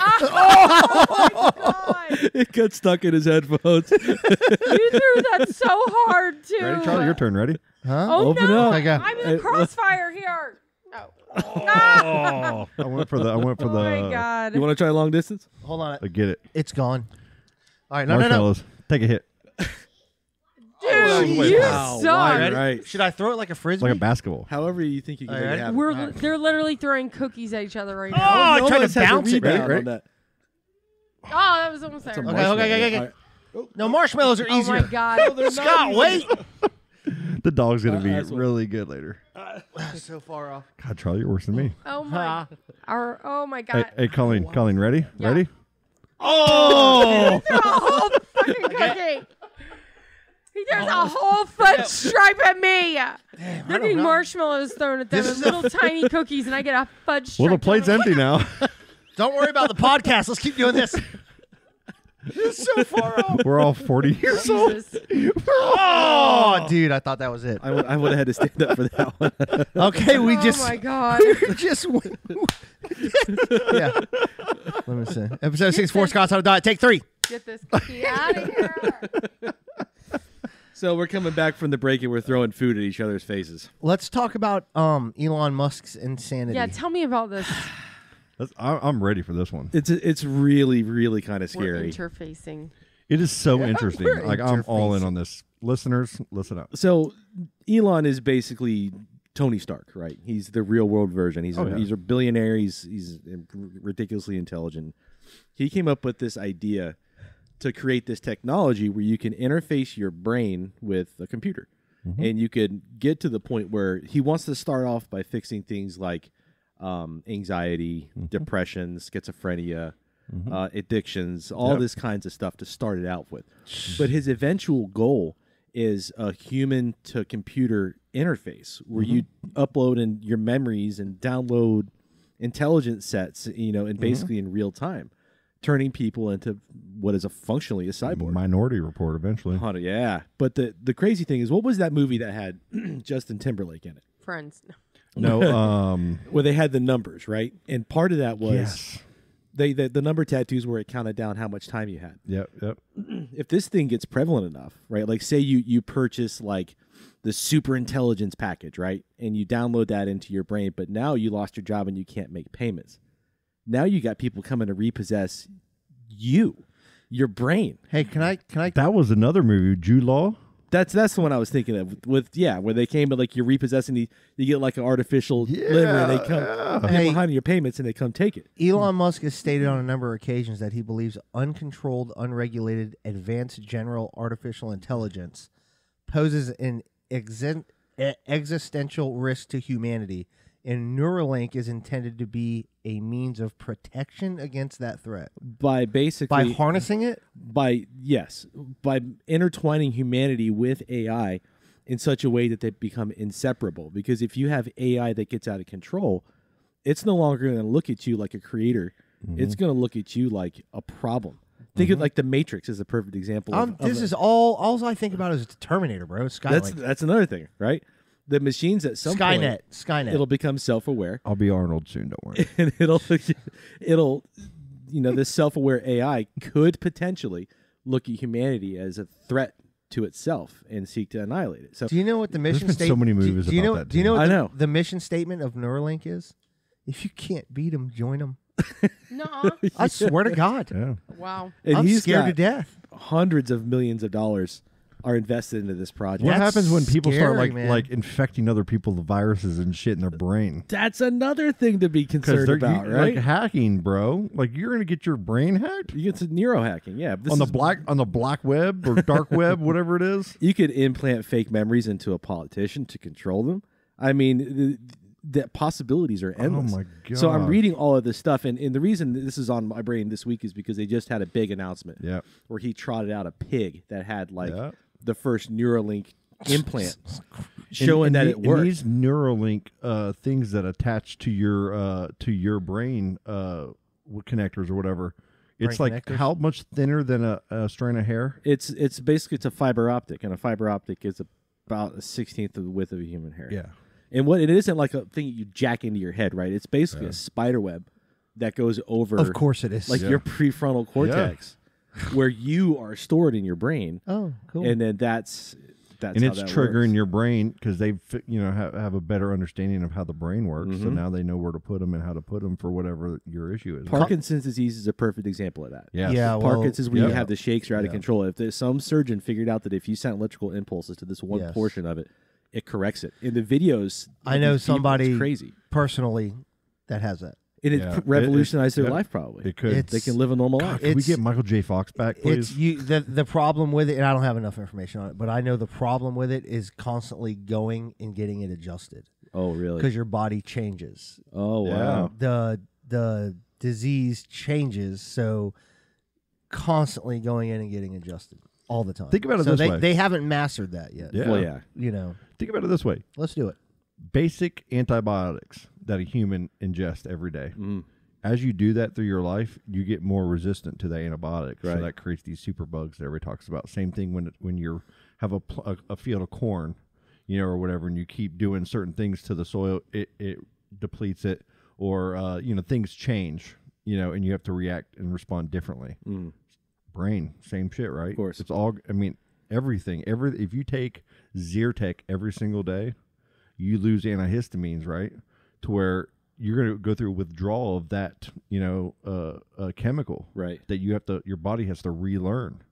It got stuck in his headphones. You threw that so hard too. Ready, Charlie? Your turn. Ready? Huh? Oh Open no! up. I got- I'm in the crossfire here. No. Oh, I went for the. Oh my god. You want to try long distance? Hold on. Get it. It's gone. All right. No. Marshmallows. Take a hit. Dude, way you Wow, suck. wide, right. Should I throw it like a It's frisbee? like a basketball. However you think you can All make right. it happen. They're literally throwing cookies at each other right Oh, now. I tried to Almost has a bounce it. rebound Ready? on that. Oh, that was almost there. It's a Oh Okay. marshmallow. All right. No, marshmallows are easier. my god. Scott, wait. The dog's gonna be that's what- really good later. So far off. God, Charlie, you're worse than me. Oh my. Oh my Hey, god. hey, Colleen. Colleen, ready? Yeah. Ready? Oh! Threw a whole fucking cookie. He throws a whole foot stripe at me. They're getting know. marshmallows thrown at them This and is little tiny cookies, and I get a fudge stripe. Well, the plate's thrown at me. empty now. Don't worry about the podcast. Let's keep doing this. It's so far off. We're all 40 years old. Jesus. Oh, dude, I thought that was it. I would have had to stand up for that one. Okay, we Oh just my god. just went. Yeah. Let me see. Episode 64, Scott's on a diet. Take 3. Get this cookie out of here. So we're coming back from the break and we're throwing food at each other's faces. Let's talk about Elon Musk's insanity. Yeah, tell me about this. I'm ready for this one. It's really, really kind of We're scary. interfacing. It is so interesting. we're Like I'm all in interfacing. on this. Listeners, listen up. So Elon is basically Tony Stark, right? He's the real world version. He's a billionaire. He's ridiculously intelligent. He came up with this idea to create this technology where you can interface your brain with a computer. And you could get to the point where he wants to start off by fixing things like anxiety, depression, schizophrenia, addictions, all this kinds of stuff to start it out with. But his eventual goal is a human to computer interface where you upload in your memories and download intelligence sets, and basically in real time, turning people into what is functionally a cyborg. Minority Report eventually. Yeah. But the crazy thing is, what was that movie that had Justin Timberlake in it? Friends. No, Where they had the numbers, right? And part of that was yes. the number tattoos where it counted down how much time you had. Yep. If this thing gets prevalent enough, right? Like say you purchase like the super intelligence package, right? And you download that into your brain, but now you lost your job and you can't make payments. Now you got people coming to repossess your brain. Hey, can I? That was another movie, Jude Law. That's the one I was thinking of where they came, but like you're repossessing, you get like an artificial liver and they come behind your payments and they come take it. Elon Musk has stated on a number of occasions that he believes uncontrolled, unregulated, advanced general artificial intelligence poses an existential risk to humanity, and Neuralink is intended to be a means of protection against that threat. By harnessing it? By intertwining humanity with AI in such a way that they become inseparable. Because if you have AI that gets out of control, it's no longer going to look at you like a creator. It's going to look at you like a problem. Think of like the Matrix is a perfect example. Is all I think about is the Terminator, bro. Skynet. That's another thing, right? The machines at some point, Skynet, it'll become self-aware. I'll be Arnold soon. Don't worry. And it'll, this self-aware AI could potentially look at humanity as a threat to itself and seek to annihilate it. So, do you know what the mission been statement? so many movies do you know? about that, Do you know too. what I know. the mission statement of Neuralink is? If you can't beat them, join them. No. I swear to God. Yeah. Wow. and I'm he's scared got to death. hundreds of millions of dollars are invested into this project. What That's happens when people start scary, man. like infecting other people with viruses and shit in their brain? That's another thing to be concerned about, right? Like hacking, bro. Like you're gonna get your brain hacked You get to neurohacking, yeah. This on the is- black web or dark web, whatever it is. You could implant fake memories into a politician to control them. I mean, the possibilities are endless. Oh my god! So I'm reading all of this stuff, and the reason that this is on my brain this week is because they just had a big announcement Yeah. where he trotted out a pig that had like Yeah. the first Neuralink implant, showing that it and works. these Neuralink things that attach to your brain connectors or whatever. It's Brain like connectors? how much thinner than a strand of hair? It's basically a fiber optic, and a fiber optic is about a 16th of the width of a human hair. Yeah. And what it isn't like a thing you jack into your head, right? It's basically a spider web that goes over, Of course it is. like your prefrontal cortex, where you are stored in your brain, Oh, cool. and then that's And how it's that triggering works. your brain because they have a better understanding of how the brain works. So now they know where to put them and how to put them for whatever your issue is. Parkinson's disease is a perfect example of that. Yes. Yeah, well, Parkinson's is where you yeah. have the shakes, you're out of control. If there's some surgeon figured out that if you sent electrical impulses to this one Yes. portion of it, it corrects it. In the videos, I know these people, somebody it's crazy. personally that has that. And it Yeah. revolutionized their Yeah. life probably. It could. It's- They can live a normal God, life. can we it's- get Michael J. Fox back, please? It's you. The problem with it, and I don't have enough information on it, but I know the problem with it is constantly going and getting it adjusted Oh, really? because your body changes. Oh, Yeah. wow. The disease changes, so constantly going in and getting adjusted all the time. Think about it so this they, way. They haven't mastered that yet. Yeah. Well, yeah. You know, Think about it this way: let's do it. basic antibiotics that a human ingests every day. Mm. As you do that through your life, you get more resistant to the antibiotics. Right. So that creates these super bugs that everybody talks about. Same thing when you have a field of corn, or whatever, and you keep doing certain things to the soil, it depletes it, or things change, and you have to react and respond differently. Mm. Brain, same shit, right? Of course. It's all. I mean, everything. If you take Zyrtec every single day, you lose antihistamines, right? To where you're going to go through withdrawal of that, chemical, Right. that your body has to relearn.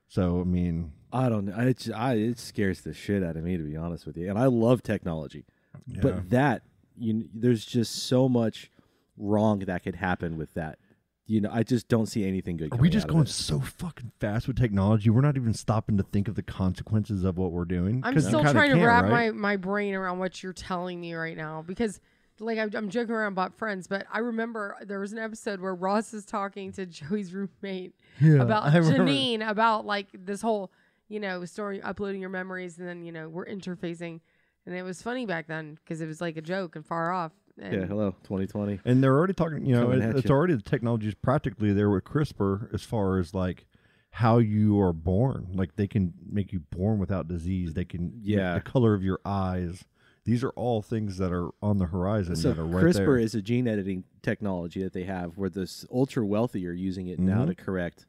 So, I mean, I don't know. It scares the shit out of me, to be honest with you. And I love technology. Yeah. But there's just so much wrong that could happen with that. I just don't see anything good are coming we just out of going it. so fucking fast with technology? We're not even stopping to think of the consequences of what we're doing. I'm 'Cause you still kinda trying to can't, wrap right? my brain around what you're telling me right now because, like, I'm joking around about Friends, but I remember there was an episode where Ross is talking to Joey's roommate about I remember. Janine about like this whole, storing, uploading your memories, and then we're interfacing, and it was funny back then because it was like a joke and far off. And Yeah, hello, 2020. And they're already talking, Coming at it's you. already, the technology is practically there with CRISPR as far as like how you are born. Like they can make you born without disease. They can, Yeah. the color of your eyes. These are all things that are on the horizon So that are right CRISPR there. is a gene editing technology that they have where the ultra wealthy are using it now to correct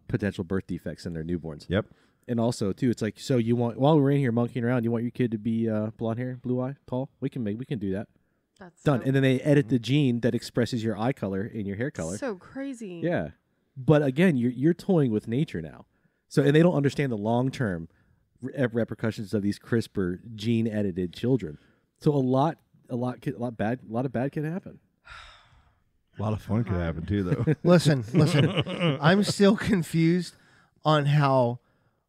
potential birth defects in their newborns. Yep. And also too, it's like, so you want, while we're in here monkeying around, you want your kid to be blonde hair, blue eye, tall? We can do that. that's Done. So, And then they edit the gene that expresses your eye color and your hair color. so crazy. Yeah. But again, you're toying with nature now. So, and they don't understand the long-term repercussions of these CRISPR gene edited children. So a lot of bad can happen. A lot of fun could happen too, though. Listen. I'm still confused on how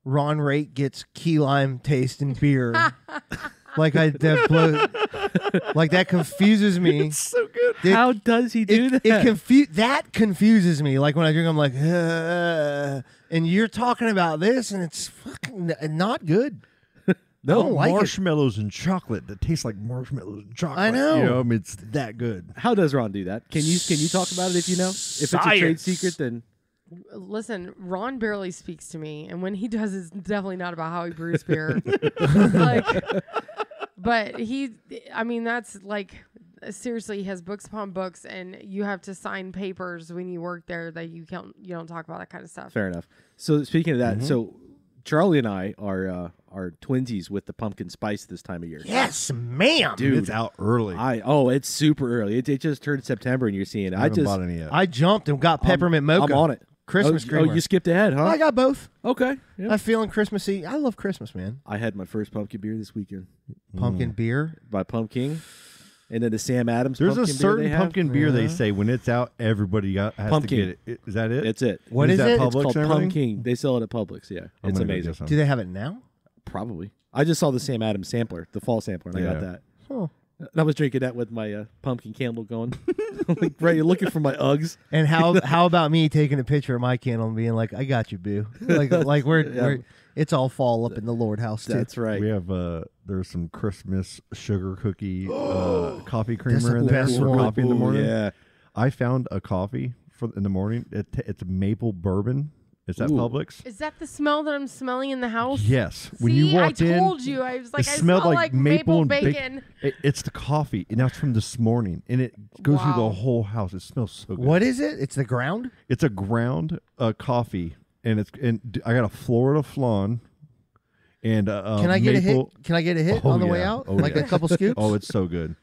Ron Raitt gets key lime taste in beer. Like that confuses me. so good. How does he do that? That confuses me. Like when I drink, I'm like, and you're talking about this, and it's fucking not good. No, don't like it. marshmallows and chocolate that taste like marshmallows and chocolate. I know. I mean, it's that good. How does Ron do that? Can you talk about it if you know? If it's a trade secret, then Listen, Ron barely speaks to me, and when he does, it's definitely not about how he brews beer. But that's like, seriously, he has books upon books, and you have to sign papers when you work there that you don't talk about that kind of stuff. fair enough. So speaking of that, so Charlie and I are twinsies with the pumpkin spice this time of year. Yes, ma'am. Dude, It's out early. it's super early. It just turned September, and you're seeing it. I haven't bought any yet. I jumped and got peppermint mocha. I'm on it. Christmas oh, creamer. you skipped ahead, huh? I got both. Okay. Yeah. I'm feeling Christmassy. I love Christmas, man. I had my first pumpkin beer this weekend Pumpkin beer. by Pumpkin, and then the Sam Adams. There's a pumpkin beer certain they have. pumpkin beer they say when it's out, everybody has Pumpkin. to get it. Is that it? That's it. What is that it? It's Publix called and everything? Pumpkin. They sell it at Publix. Yeah, I'm it's gonna go amazing. get some. Do they have it now? Probably. I just saw the Sam Adams sampler, the fall sampler, and I got Yeah. that. Huh. And I was drinking that with my pumpkin candle going, like, right, looking for my Uggs. And how about me taking a picture of my candle and being like, "I got you, boo." Like we're it's all fall up in the Lord house too. That's right. We have there's some Christmas sugar cookie coffee That's creamer the in there best for one. coffee in the Ooh, morning. yeah. I found a coffee in the morning. It's maple bourbon. Is that Ooh. Publix? Is that the smell that I'm smelling in the house? Yes. See, When you walked I told in, you. I was like, it I smelled smell like like maple and bacon. It's the coffee, and that's from this morning, and it goes through Wow. the whole house. It smells so good. What is it? It's the ground. It's a ground coffee, and I got a Florida Flan, and Can I get a hit? Can I get a hit Oh, on the way yeah. out? Oh, Like yeah. a couple scoops? Oh, it's so good.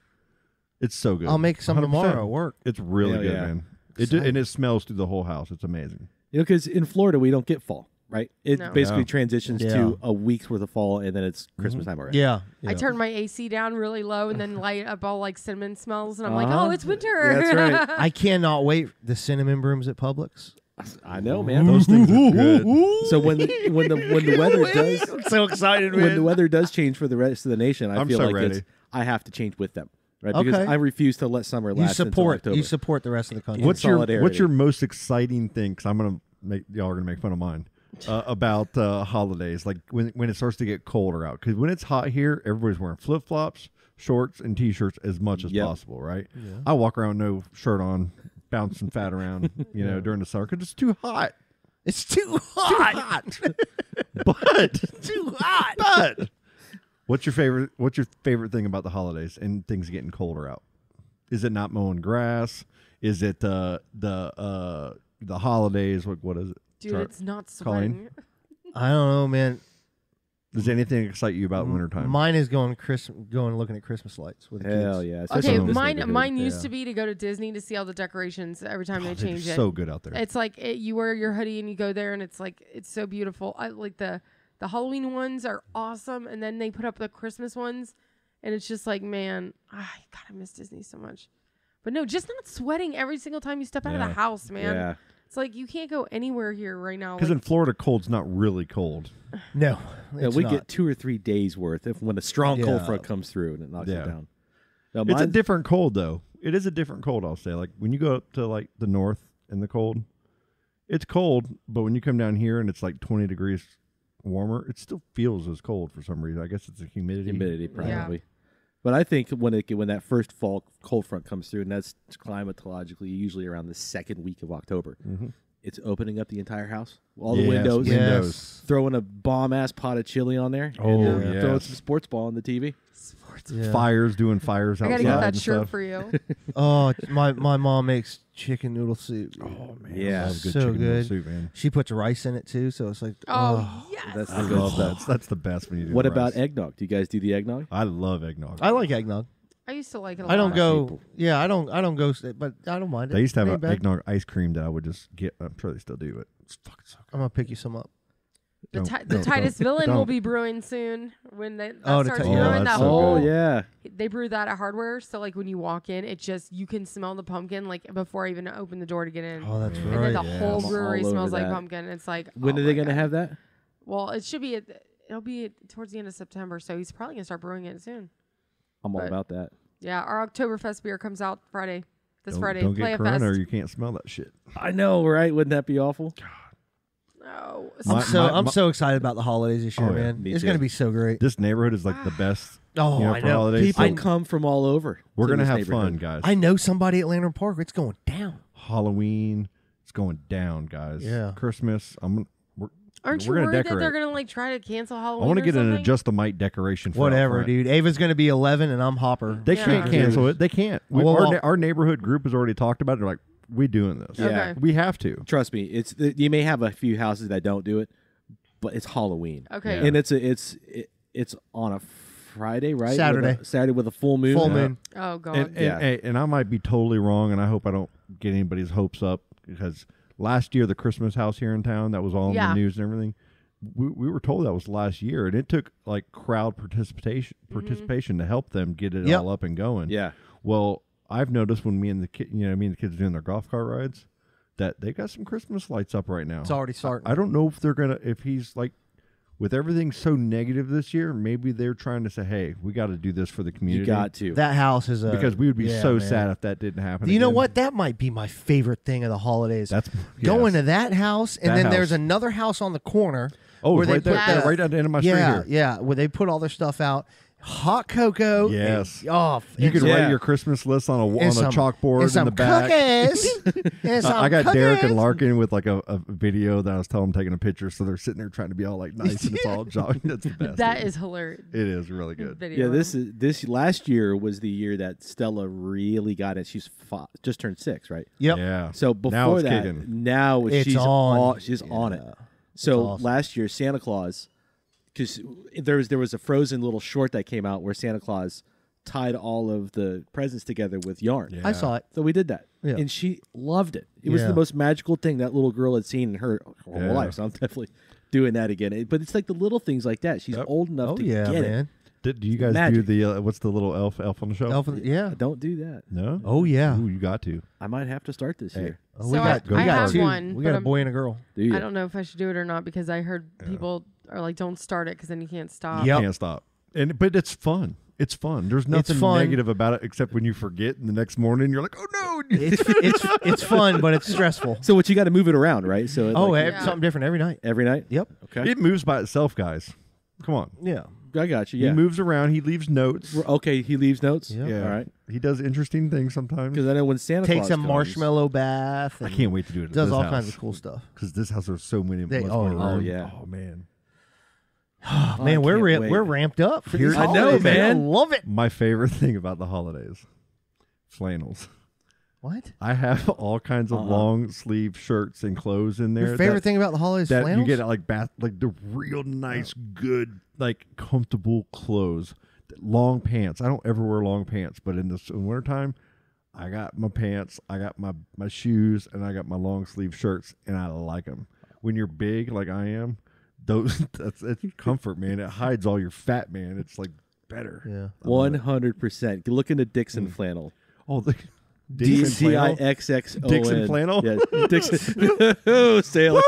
It's so good. I'll make some 100%. tomorrow at work. It's really Hell good, yeah. man. And it smells through the whole house. It's amazing. Because in Florida, we don't get fall, right? It No. basically Yeah. transitions Yeah. to a week's worth of fall, and then it's Christmas time already. Yeah. I turned my AC down really low and then light up all like cinnamon smells, and I'm like, Uh-huh. oh, it's winter. Yeah, that's right. I cannot wait the cinnamon brooms at Publix. I know, man. Those things are good. So when the weather does I'm so excited, when the weather does change for the rest of the nation, I I'm feel so like ready. I have to change with them, right? Because Okay. I refuse to let summer you last support until October. the rest of the country. What's your solidarity. most exciting thing? Because y'all are gonna make fun of mine about holidays. Like when it starts to get colder out. Because when it's hot here, everybody's wearing flip flops, shorts, and t-shirts as much as Yep. possible. Right? I walk around no shirt on, bouncing fat around, during the summer because it's too hot. It's too hot. But Too hot. but what's your favorite thing about the holidays and things getting colder out? Is it not mowing grass? Is it the holidays? What is it? Dude, Char- it's not Colleen? sweating. I don't know, man. Does anything excite you about wintertime? Mine is going looking at Christmas lights with the Hell kids. yeah! Okay, especially in this neighborhood. mine used Yeah. to be to go to Disney to see all the decorations every time they They're change it. so good out there. It's like you wear your hoodie and you go there, and it's like it's so beautiful. I like the Halloween ones are awesome, and then they put up the Christmas ones, and it's just like, man, God, I miss Disney so much. But no, just not sweating every single time you step out of Yeah. the house, man. Yeah. It's like you can't go anywhere here right now. Because Like, in Florida, cold's not really cold. No, Yeah, it's we not. get 2 or 3 days worth when a strong cold Yeah. front comes through and it knocks Yeah. it down. Now, It's a mine's- different cold, though. It is a different cold, I'll say. Like, when you go up to, like, the north in the cold, it's cold. But when you come down here and it's, like, 20 degrees warmer, it still feels as cold for some reason. I guess it's the humidity. Humidity, probably. But I think when that first fall cold front comes through, and that's climatologically usually around the second week of October, it's opening up the entire house, all the windows, Yes. throwing a bomb ass pot of chili on there, Oh, and throwing yes. some sports ball on the TV. Yeah. Fires, doing fires I outside. gotta get that and shirt stuff. for you. Oh, my mom makes chicken noodle soup. Oh man, Yeah. I love good So chicken noodle good. soup, man. She puts rice in it too, so it's like Oh, yes. That's I the good love stuff. that. That's the best when you do. What the about rice. eggnog? Do you guys do the eggnog? I love eggnog. I like eggnog. I used to like it a lot. I don't go. people. Yeah, I don't go. But I don't mind it. They used to have Ain't an bad. eggnog ice cream that I would just get. I'm sure they still do it. It's fucking so good. I'm gonna pick you some up. The Don't- Titus don't- Villain will don't. be brewing soon. When that Oh, the starts Ti- brewing, that's that so whole good. yeah. they brew that at Hardware. So like when you walk in, it just you can smell the pumpkin like before I even open the door to get in. Oh, that's and right. then the yeah. whole I'm brewery all over smells like that. pumpkin. It's like When oh are they my going to God. have that? Well, it should be. It'll be towards the end of September, so he's probably gonna start brewing it soon. I'm all But- about that. Yeah, our Oktoberfest beer comes out Friday. This Friday. Don't Play get a corona or fest. you can't smell that shit. I know, right? Wouldn't that be awful? No. I'm so excited about the holidays this year, Oh, yeah. man. Me It's too. gonna be so great. This neighborhood is like the best. Oh, you know, I for know. holidays. People So come from all over. we're to gonna this have neighborhood. fun, guys. I know somebody at Lantern Park. It's going down. Halloween, it's going down, guys. Yeah. Christmas, Aren't you we're gonna worried that decorate. they're gonna like try to cancel Halloween? I want to or get an something? adjust the mic decoration. For out Whatever, front. dude. Ava's gonna be 11, and I'm Hopper. They Yeah. can't cancel it. They can't. Well, Our neighborhood group has already talked about it. They're like, we doing this. Yeah. Okay. We have to. Trust me, you may have a few houses that don't do it, but it's Halloween. Okay. Yeah. And it's on a Friday, right? Saturday. Saturday with a full moon. Full moon. Oh god. And I might be totally wrong, and I hope I don't get anybody's hopes up because last year the Christmas house here in town that was all in Yeah. the news and everything. We were told that was last year, and it took like crowd participation to help them get it Yep. all up and going. Yeah. Well, I've noticed when me and the kids are doing their golf cart rides, that they got some Christmas lights up right now. It's already starting. I don't know if he's like, with everything so negative this year, maybe they're trying to say, hey, we got to do this for the community. You got to. That house is because we would be yeah, so man. sad if that didn't happen. You know again. what? That might be my favorite thing of the holidays. That's going yes. to that house, and That then house. there's another house on the corner. Oh, where it's they right there, put that- the- right at the end of my street yeah, here. yeah, where they put all their stuff out. Hot cocoa. Yes. And, oh, You and could some- Yeah. write your Christmas list on and a some- chalkboard and in some the back. cookies. And some I got Derek and cookies. Larkin with like a video that I was telling them taking a picture, so they're sitting there trying to be all like nice and it's all jogging. That's the best. That dude. is hilarious. It is really good. Video. Yeah, this last year was the year that Stella really got it. She's just turned 6, right? Yep. Yeah. So before Now it's that, kicking. now It's she's on. she's on it. Yeah. So awesome. last year, Santa Claus, because there was a Frozen little short that came out where Santa Claus tied all of the presents together with yarn. Yeah. I saw it. So we did that, Yeah. and she loved it. It was Yeah. the most magical thing that little girl had seen in her whole Yeah. life. So I'm definitely doing that again. But it's like the little things like that. She's Yep. old enough Oh to yeah, get man. it. Do you guys Magic. do the what's the little elf on the shelf? Yeah. Don't do that. No. Oh yeah. Ooh, you got to. I might have to start this year. Oh, So we got, I we got have two. one, we but got a I'm- boy and a girl. Do you? I don't know if I should do it or not because I heard people are like, "Don't start it because then you can't stop." Yep. Can't stop. But it's fun. It's fun. There's nothing fun. negative about it except when you forget and the next morning you're like, oh no. It's fun, but it's stressful. So what you got to move it around, right? So Oh, like, Yeah. something different every night. every night. Yep. Okay, It moves by itself, guys. Come on. Yeah. I got you. Yeah. He moves around. He leaves notes. Okay, he leaves notes. Yep. Yeah. All right. He does interesting things sometimes. Because I know when Santa Takes Claus a comes- marshmallow bath. I and can't wait to do it. At Does this all house. kinds of cool stuff. Because this house there's so many. They- much oh, more yeah. room. Oh, yeah. Oh man. Oh, I man, we're can't wait. we're ramped up for these I know, holidays. man. I love it. My favorite thing about the holidays, flannels. What? I have all kinds of long sleeve shirts and clothes in there. Your favorite thing about the holidays? that flannels? you get at like the real nice, good, like comfortable clothes. Long pants. I don't ever wear long pants, but in wintertime, I got my pants, I got my shoes, and I got my long sleeve shirts, and I like them. When you're big like I am, it's comfort, man. It hides all your fat, man. It's like better. Yeah. 100%. Look into Dixon Mm. flannel. Oh, the Dixon flannel? DCIXXON. Dixon flannel? Yeah, Dixon. Oh, sailor.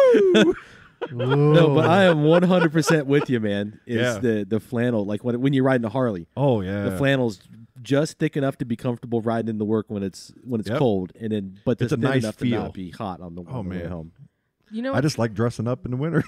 No, but I am 100% with you, man. It's the flannel. Like when you're riding a Harley, Oh yeah. the flannel's just thick enough to be comfortable riding into work when it's Yep. cold, and then but It's just a thin nice enough to feel. not be hot on the way man. home. You know I just like dressing up in the winter.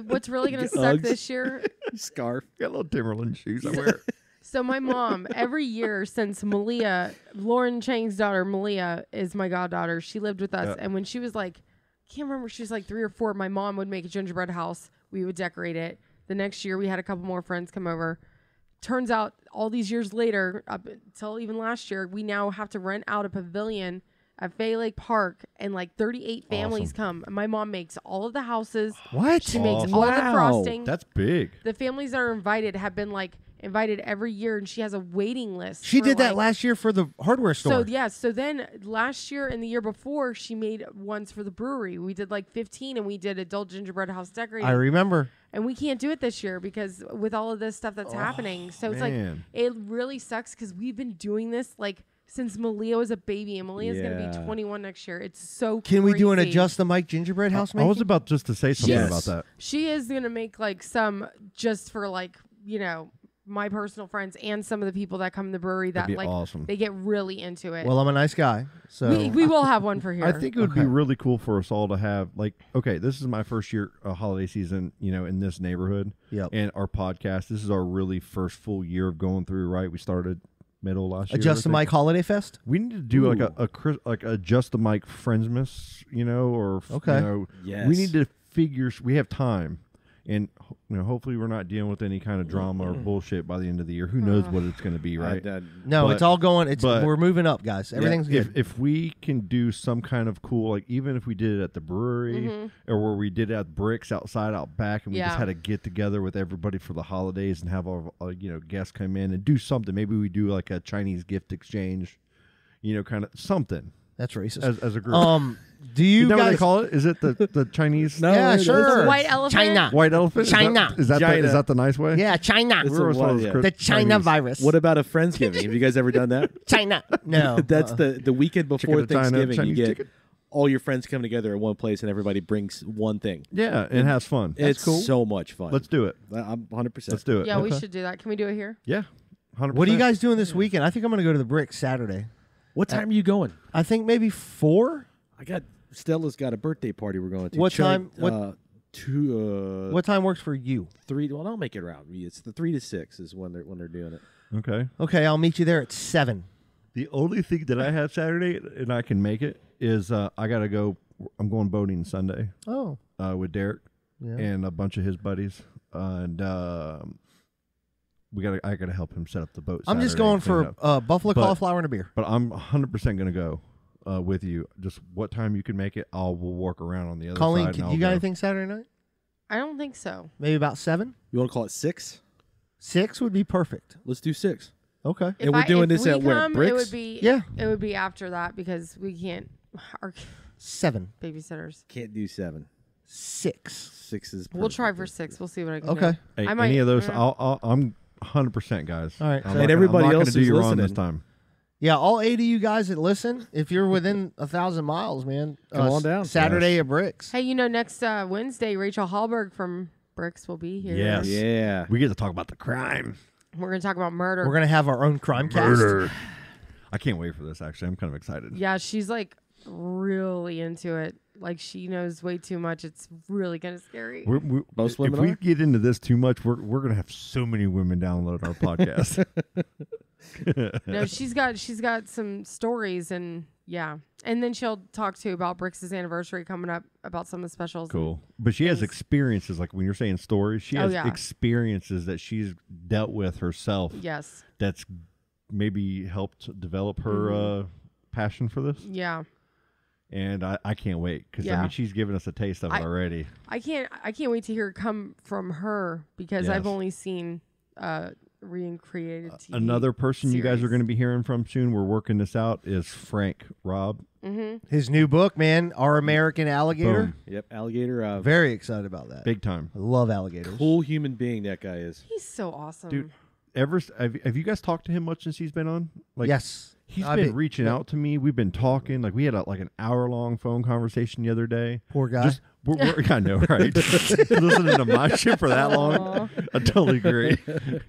what's really gonna suck Uggs. this year? Scarf. Got little Timberland shoes I wear. So my mom, every year since Malia, Lauren Chang's daughter, Malia, is my goddaughter. She lived with us. Yeah. And when she was like, can't remember, she was like 3 or 4, my mom would make a gingerbread house. We would decorate it. The next year, we had a couple more friends come over. Turns out, all these years later, up until even last year, we now have to rent out a pavilion at Fay Lake Park, and like 38 families come. And my mom makes all of the houses. What? She makes Awesome. all the Wow. frosting. That's big. The families that are invited have been like invited every year, and she has a waiting list. She for, did that like- last year for the hardware store. So yeah, so then last year and the year before, she made ones for the brewery. We did like 15, and we did adult gingerbread house decorating. I remember. And we can't do it this year because with all of this stuff that's happening. So it's like man. it really sucks because we've been doing this like since Malia was a baby, and Malia's gonna Yeah. be 21 next year. It's so Can we do an crazy. adjust the mic gingerbread house I making? was about just to say something Yes. about that. She is gonna make like some just for like my personal friends and some of the people that come to the brewery that That'd be like awesome. they get really into it. Well, I'm a nice guy, so we will have one for here. I think it would Okay. be really cool for us all to have, like, okay, this is my first year holiday season, in this neighborhood. Yep. And our podcast, this is our really first full year of going through, right? We started middle last year. adjust the I think. mic holiday fest. We need to do like a just the mic Friendsmas, or Okay. Yes. we need to figure. We have time, and hopefully we're not dealing with any kind of drama or bullshit by the end of the year. Who knows what it's going to be, right? No, But- it's all going. but- We're moving up, guys. Everything's Yeah, good. If we can do some kind of cool, like even if we did it at the brewery or where we did it at Bricks outside out back, and we just Yeah. had a get together with everybody for the holidays and have our guests come in and do something. Maybe we do like a Chinese gift exchange, kind of something That's racist. as a group. Do you Is that what they guys? call it? Is it the Chinese No, Yeah, it is. sure. White elephant? China. white elephant? China. Is that China. is that the nice way? Yeah, China. It's We were a always told it was what- Chris- The China Chinese. virus. What about a Friendsgiving? Have you guys ever done that? China? No. That's the weekend before Chicken to China, Thanksgiving. Chinese You get chicken. all your friends come together in one place, and everybody brings one thing. Yeah, and has fun. It's so much fun. Let's do it. I'm 100%. Let's do it. Yeah, we Okay. should do that. Can we do it here? Yeah, 100%. What are you guys doing this weekend? I think I'm going to go to the Brick Saturday. What time are you going? I think maybe 4. Stella's got a birthday party we're going to. What time- what- 2, What time works for you? 3. Well, I'll make it around. It's the 3 to 6 is when they're doing it. Okay. Okay, I'll meet you there at 7. The only thing that I have Saturday, and I can make it, is I got to go. I'm going boating Sunday Oh, with Derek yeah. and a bunch of his buddies, and I got to help him set up the boat. I'm just Saturday going and clean it for up. buffalo But- cauliflower and a beer. But I'm 100% going to go with you. Just what time you can make it, we'll walk around on the other Colleen, side. and you I'll got go. anything Saturday night? I don't think so. Maybe about 7? You want to call it 6? 6 would be perfect. Let's do 6. Okay. And we're doing if this we at where, come, It Bricks? would be Yeah. It would be after that because we can't. Our 7. babysitters. Can't do 7. 6. 6 is. We'll try for perfect. 6. We'll see what I can Okay. do. Hey, I might- any of those, yeah. I'm 100%, guys. All right, I'm so- not And gonna- everybody I'm not else gonna do who's you wrong this listening. time. Yeah, all 8 of you guys that listen, if you're within 1,000 miles, man, Come on down. Saturday Yes. at Bricks. Hey, next Wednesday, Rachel Hallberg from Bricks will be here. Yes. Yeah. We get to talk about the crime. We're gonna talk about murder. We're going to have our own crime cast. I can't wait for this. Actually, I'm kind of excited. Yeah, she's like really into it. Like she knows way too much. It's really kind of scary. Most if women we are. get into this too much, we're gonna have so many women download our podcast. No, she's got some stories and yeah, and then she'll talk too about Bricks' anniversary coming up about some of the specials. Cool, but she has Things. experiences. Like when you're saying stories, she Oh, has yeah. experiences that she's dealt with herself. Yes. That's maybe helped develop her Mm-hmm. passion for this, Yeah. and I can't wait because I Yeah. mean she's given us a taste of it already. I can't wait to hear it come from her because I've Yes. only seen recreated TV. Another person you guys are series. going to be hearing from soon. We're working this out. Is Frank Robb. His new book, man, Our American Alligator. Boom. Yep. Alligator. Very excited about that. Big time. I love alligators. Cool human being that guy is. He's so awesome. Dude, have you guys talked to him much since he's been on? Like, Yes. he's I've been reaching out to me. We've been talking. Like we had like an hour-long phone conversation the other day. Poor guy. Just I know, right? Listening to my shit for that long, I totally agree.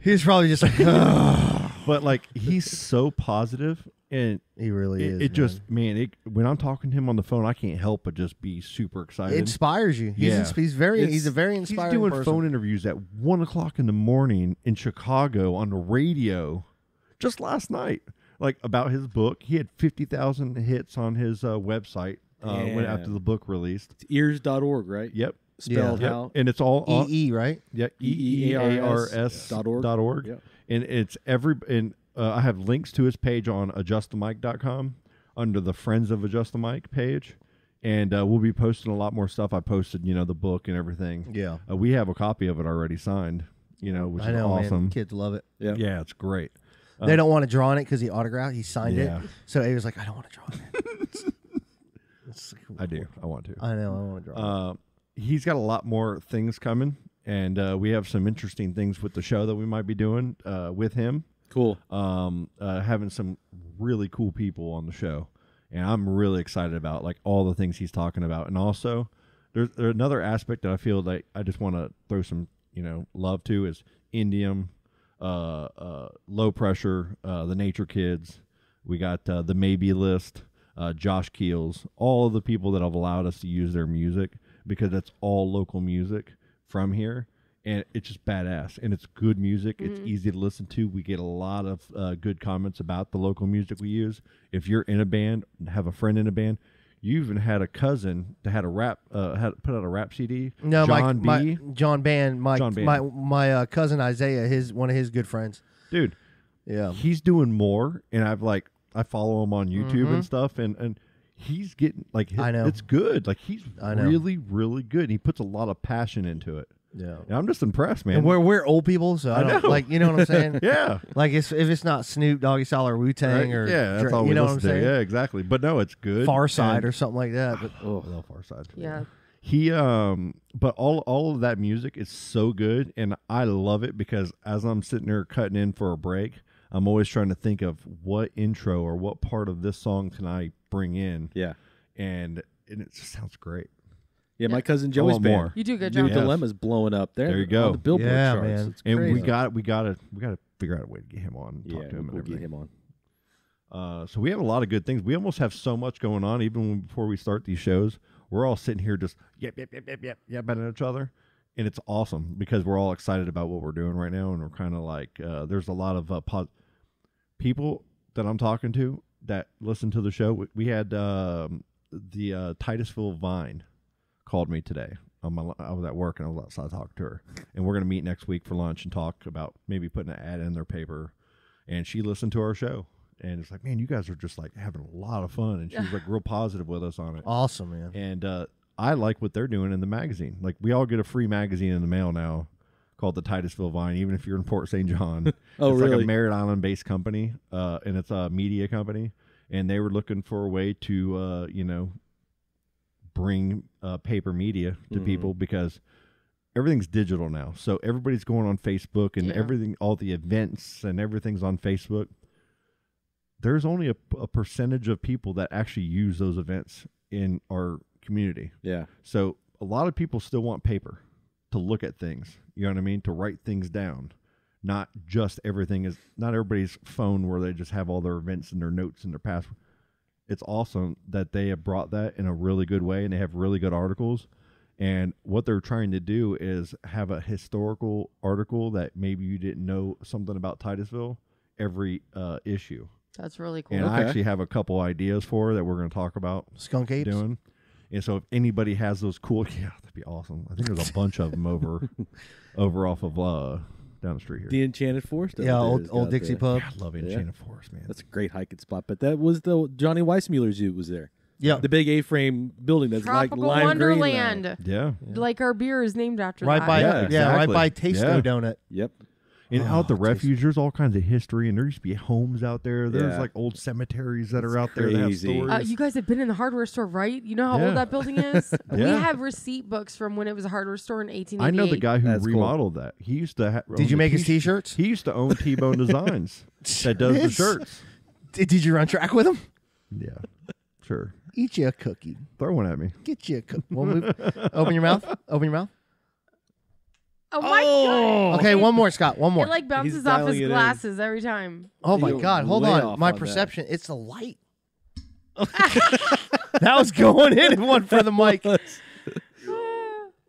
He's probably just like, "Ugh." But like, he's so positive And He really is. it just, man, when I'm talking to him on the phone, I can't help but just be super excited. it inspires you. He's, Yeah. he's a very inspiring He's doing person. phone interviews at 1:00 in the morning in Chicago on the radio just last night, like about his book. He had 50,000 hits on his website when after the book released. It's ears.org, right? Yep. Spelled Yep. how? And it's all on right? yeah, EEARS EEARS.org. Yep. And it's I have links to his page on adjustthemic.com under the Friends of Adjust the Mic page. And we'll be posting a lot more stuff. I posted, the book and everything. Yeah. We have a copy of it already signed, which I is know, awesome. man. Kids love it. Yeah. Yeah, it's great. They don't want to draw on it because he autographed. He signed Yeah. it. So he was like, I don't want to draw on it. I do. I want to. I know. I want to draw on it. He's got a lot more things coming, and we have some interesting things with the show that we might be doing with him. Cool. Having some really cool people on the show, and I'm really excited about like all the things he's talking about. And also, there's another aspect that I feel like I just want to throw some love to is Indium, Low Pressure, the Nature Kids. We got the Maybe List, Josh Keels, all of the people that have allowed us to use their music because it's all local music from here. And it's just badass, and it's good music. It's easy to listen to. We get a lot of good comments about the local music we use. If you're in a band, have a friend in a band, you even had a cousin that had a rap, had put out a rap CD. No, John John Band, John Band. my cousin Isaiah, one of his good friends. Dude, Yeah, he's doing more, and I follow him on YouTube and stuff, and he's getting like I know. it's good. Like he's I know. really, really good. And he puts a lot of passion into it. yeah. And I'm just impressed, man. And we're old people, so I don't know. like. You know what I'm saying? Yeah. Like if it's not Snoop, Doggy Style, or Wu Tang, Right? or Yeah, that's Dre- all we you know what listen I'm to. saying? Yeah, exactly. But no, it's good. Far Side And- or something like that. But I love Far Side. Yeah. He but all of that music is so good, and I love it because as I'm sitting there cutting in for a break, I'm always trying to think of what intro or what part of this song can I bring in. Yeah. And it just sounds great. Yeah, my cousin Joey's want band. more. You do a good New job. Yes. Dilemma's blowing up there. There you go. On the Billboard Yeah, charts. man. It's And crazy. we gotta figure out a way to get him on and yeah, talk to him and we'll get everything. him on. So we have a lot of good things. We almost have so much going on. Even before we start these shows, we're all sitting here just yep at each other, and it's awesome because we're all excited about what we're doing right now, and we're kind of like there's a lot of people that I'm talking to that listen to the show. We had the Titusville Vine called me today. I was at work and I was outside talking to her, and we're gonna meet next week for lunch and talk about maybe putting an ad in their paper. And she listened to our show. And it's like, man, you guys are just like having a lot of fun. And she was like real positive with us on it. awesome, man. And I like what they're doing in the magazine. Like we all get a free magazine in the mail now called the Titusville Vine, even if you're in Port St. John. Oh, it's like really? a Merritt Island based company, and it's a media company. And they were looking for a way to, bring paper media to people because everything's digital now. So everybody's going on Facebook and everything, all the events and everything's on Facebook. There's only a percentage of people that actually use those events in our community. Yeah. So a lot of people still want paper to look at things. You know what I mean? To write things down. Not just everything is not everybody's phone where they just have all their events and their notes and their password. It's awesome that they have brought that in a really good way and they have really good articles. And what they're trying to do is have a historical article that maybe you didn't know something about Titusville every issue. That's really cool. And I Okay. actually have a couple ideas for that we're going to talk about Skunk Apes. doing. And so if anybody has those cool, yeah, that'd be awesome. I think there's a bunch of them over off of down the street here. The Enchanted Forest. Yeah, over there has old got Dixie the- Pub. I love Enchanted Forest, man. That's a great hiking spot. But that was the Johnny Weissmuller Zoo was there. Yeah, The big A-frame building that's Tropical like lime green now. Wonderland. Yeah. Like our beer is named after right that. by Yeah, right exactly. by Tasto Yeah. Donut. Yep. And out the Oh, refuge, there's all kinds of history, and there used to be homes out there. There's Yeah. like old cemeteries that It's are out there that have crazy. stories. You guys have been in the hardware store, right? You know how Yeah. old that building is? We Yeah. have receipt books from when it was a hardware store in 1888. I know the guy who That's cool. remodeled that. He used to. Did you make his T-shirts? He used to own T-Bone Designs that does the Yes. shirts. Did you run track with him? Yeah, sure. Eat you a cookie. Throw one at me. Get you a cookie. Open your mouth. Open your mouth. Oh my god! Okay, one more, Scott. One more. It like bounces He's off dialing his it in. glasses every time. Oh my You're God! Hold way on. off My on that. perception. It's the light. That was going in one for the mic.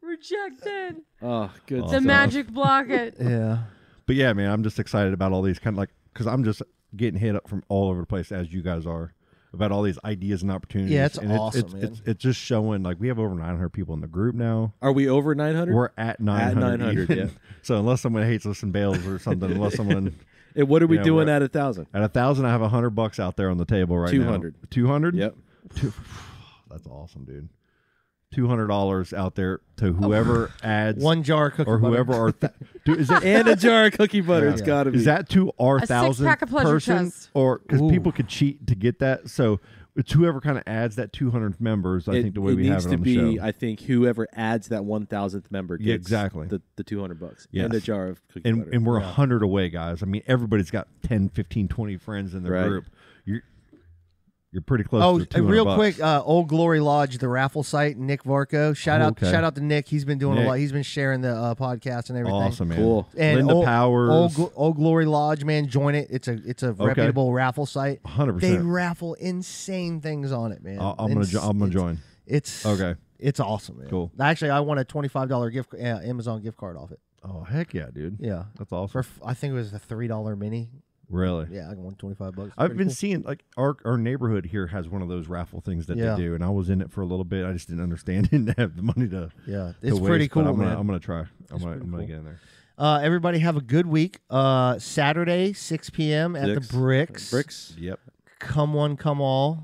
Rejected. Oh, good The stuff. magic block it. Yeah. But yeah, man, I'm just excited about all these kind of like because I'm just getting hit up from all over the place as you guys are about all these ideas and opportunities. Yeah, it's and awesome, man. It's just showing like we have over 900 people in the group now. Are we over 900? We're at 900. 900, even. yeah. So unless someone hates us and bails or something, unless someone And what are we Yeah, doing we're- at 1,000? at 1,000, I have $100 out there on the table right 200. now. 200. Yep. That's awesome, dude. $200 out there to whoever adds One jar of cookie or butter. whoever are. Dude, is it And a jar of cookie butter. Yeah. It's got to be. Is that to our A 1,000th six-pack of pleasure person, chest. or because Ooh. people could cheat to get that? So it's whoever kind of adds that 200th members. I think the way it we needs have it to on the be, show. I think whoever adds that 1,000th member gets Yeah, exactly. the $200 Yes. and a jar of cookie and butter. and we're 100 away, guys. I mean, everybody's got 10, 15, 20 friends in their Right. group. You're pretty close. Oh, to 200 real bucks. quick, Old Glory Lodge, the raffle site, Nick Varco. Shout out to Nick. He's been doing a Nick. lot. He's been sharing the podcast and everything. Awesome, man. Cool. And Linda Powers. Old Glory Lodge, man, join it. It's a reputable raffle site. 100%. They raffle insane things on it, man. I'm gonna join. It's Okay. It's awesome, man. Cool. Actually, I won a $25 Amazon gift card off it. Oh heck yeah, dude. Yeah, That's awesome. I think it was a $3 mini. Really. Yeah, I won $25. I've Pretty been cool. seeing like our neighborhood here has one of those raffle things that Yeah. they do, and I was in it for a little bit. I just didn't understand it and have the money to. Yeah, to it's waste, pretty but cool, I'm man. gonna try. I'm It's gonna pretty cool. get in there. Everybody have a good week. Saturday, 6 p.m. at the Bricks. Bricks. Yep. Come one, come all.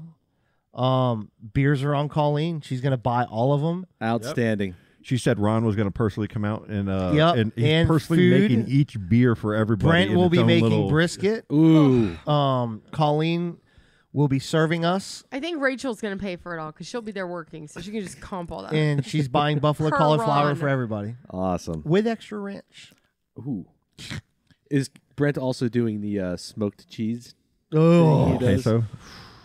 Beers are on Colleen. She's gonna buy all of them. Outstanding. She said Ron was going to personally come out and Yep, and he's and personally food. making each beer for everybody. Brent in will its be own making little- brisket. Ooh. Colleen will be serving us, I think Rachel's gonna pay for it all because she'll be there working, so she can just comp all that. and she's buying buffalo Per cauliflower Ron. for everybody Awesome. with extra ranch. Ooh. Is Brent also doing the smoked cheese? Oh, He does. queso.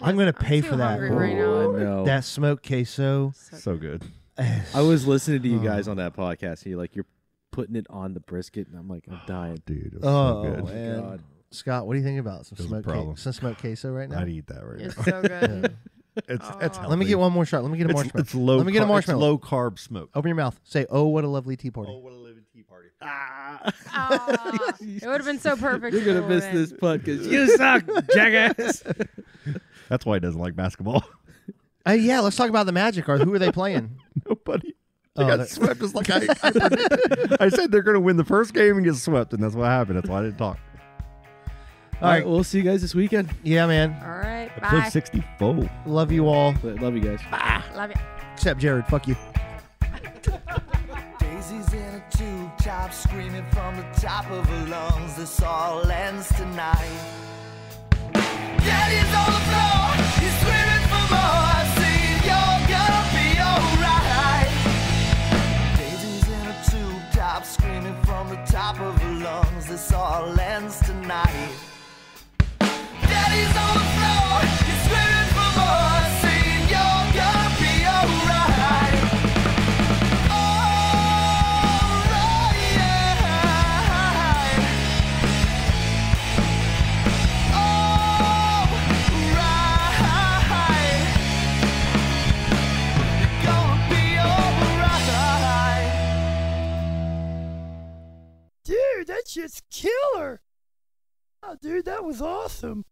I'm gonna pay too for that. hungry right now. Oh, I know. That smoked queso. So good. I was listening to you guys on that podcast, and you're putting it on the brisket, and I'm like, I'm dying. Dude, it's Oh, so good. man. God. Scott, what do you think about some There's a smoked problem. some smoked queso right now? I'd eat that right It's now. so good. It's Oh. Let me get one more shot. Let me get a marshmallow. It's low. Let me get a marshmallow. It's low carb smoke. Open your mouth. Say, "Oh, what a lovely tea party." what a living tea party. Ah, it would have been so perfect. You're if it gonna miss would've this putt because you suck, jackass. That's why he doesn't like basketball. Yeah, let's talk about the Magic. Or who are they playing? Nobody. They Oh, got they're- swept just like I predicted. I said they're going to win the first game and get swept, and that's what happened. That's why I didn't talk. All right, we'll see you guys this weekend. Yeah, man. All right. Episode Bye. 64. Love you all, Love you guys. Love you. except Jared. Fuck you. Daisy's in a tube top, screaming from the top of her lungs. This all ends tonight. Daddy's on the floor, he's screaming for more. Saying you're gonna be alright. Daisy's in a tube top, screaming from the top of her lungs. This all ends tonight. Daddy's on the floor, he's screaming for more. Saying you're gonna be alright. Dude, that shit's killer. Oh, dude, that was awesome.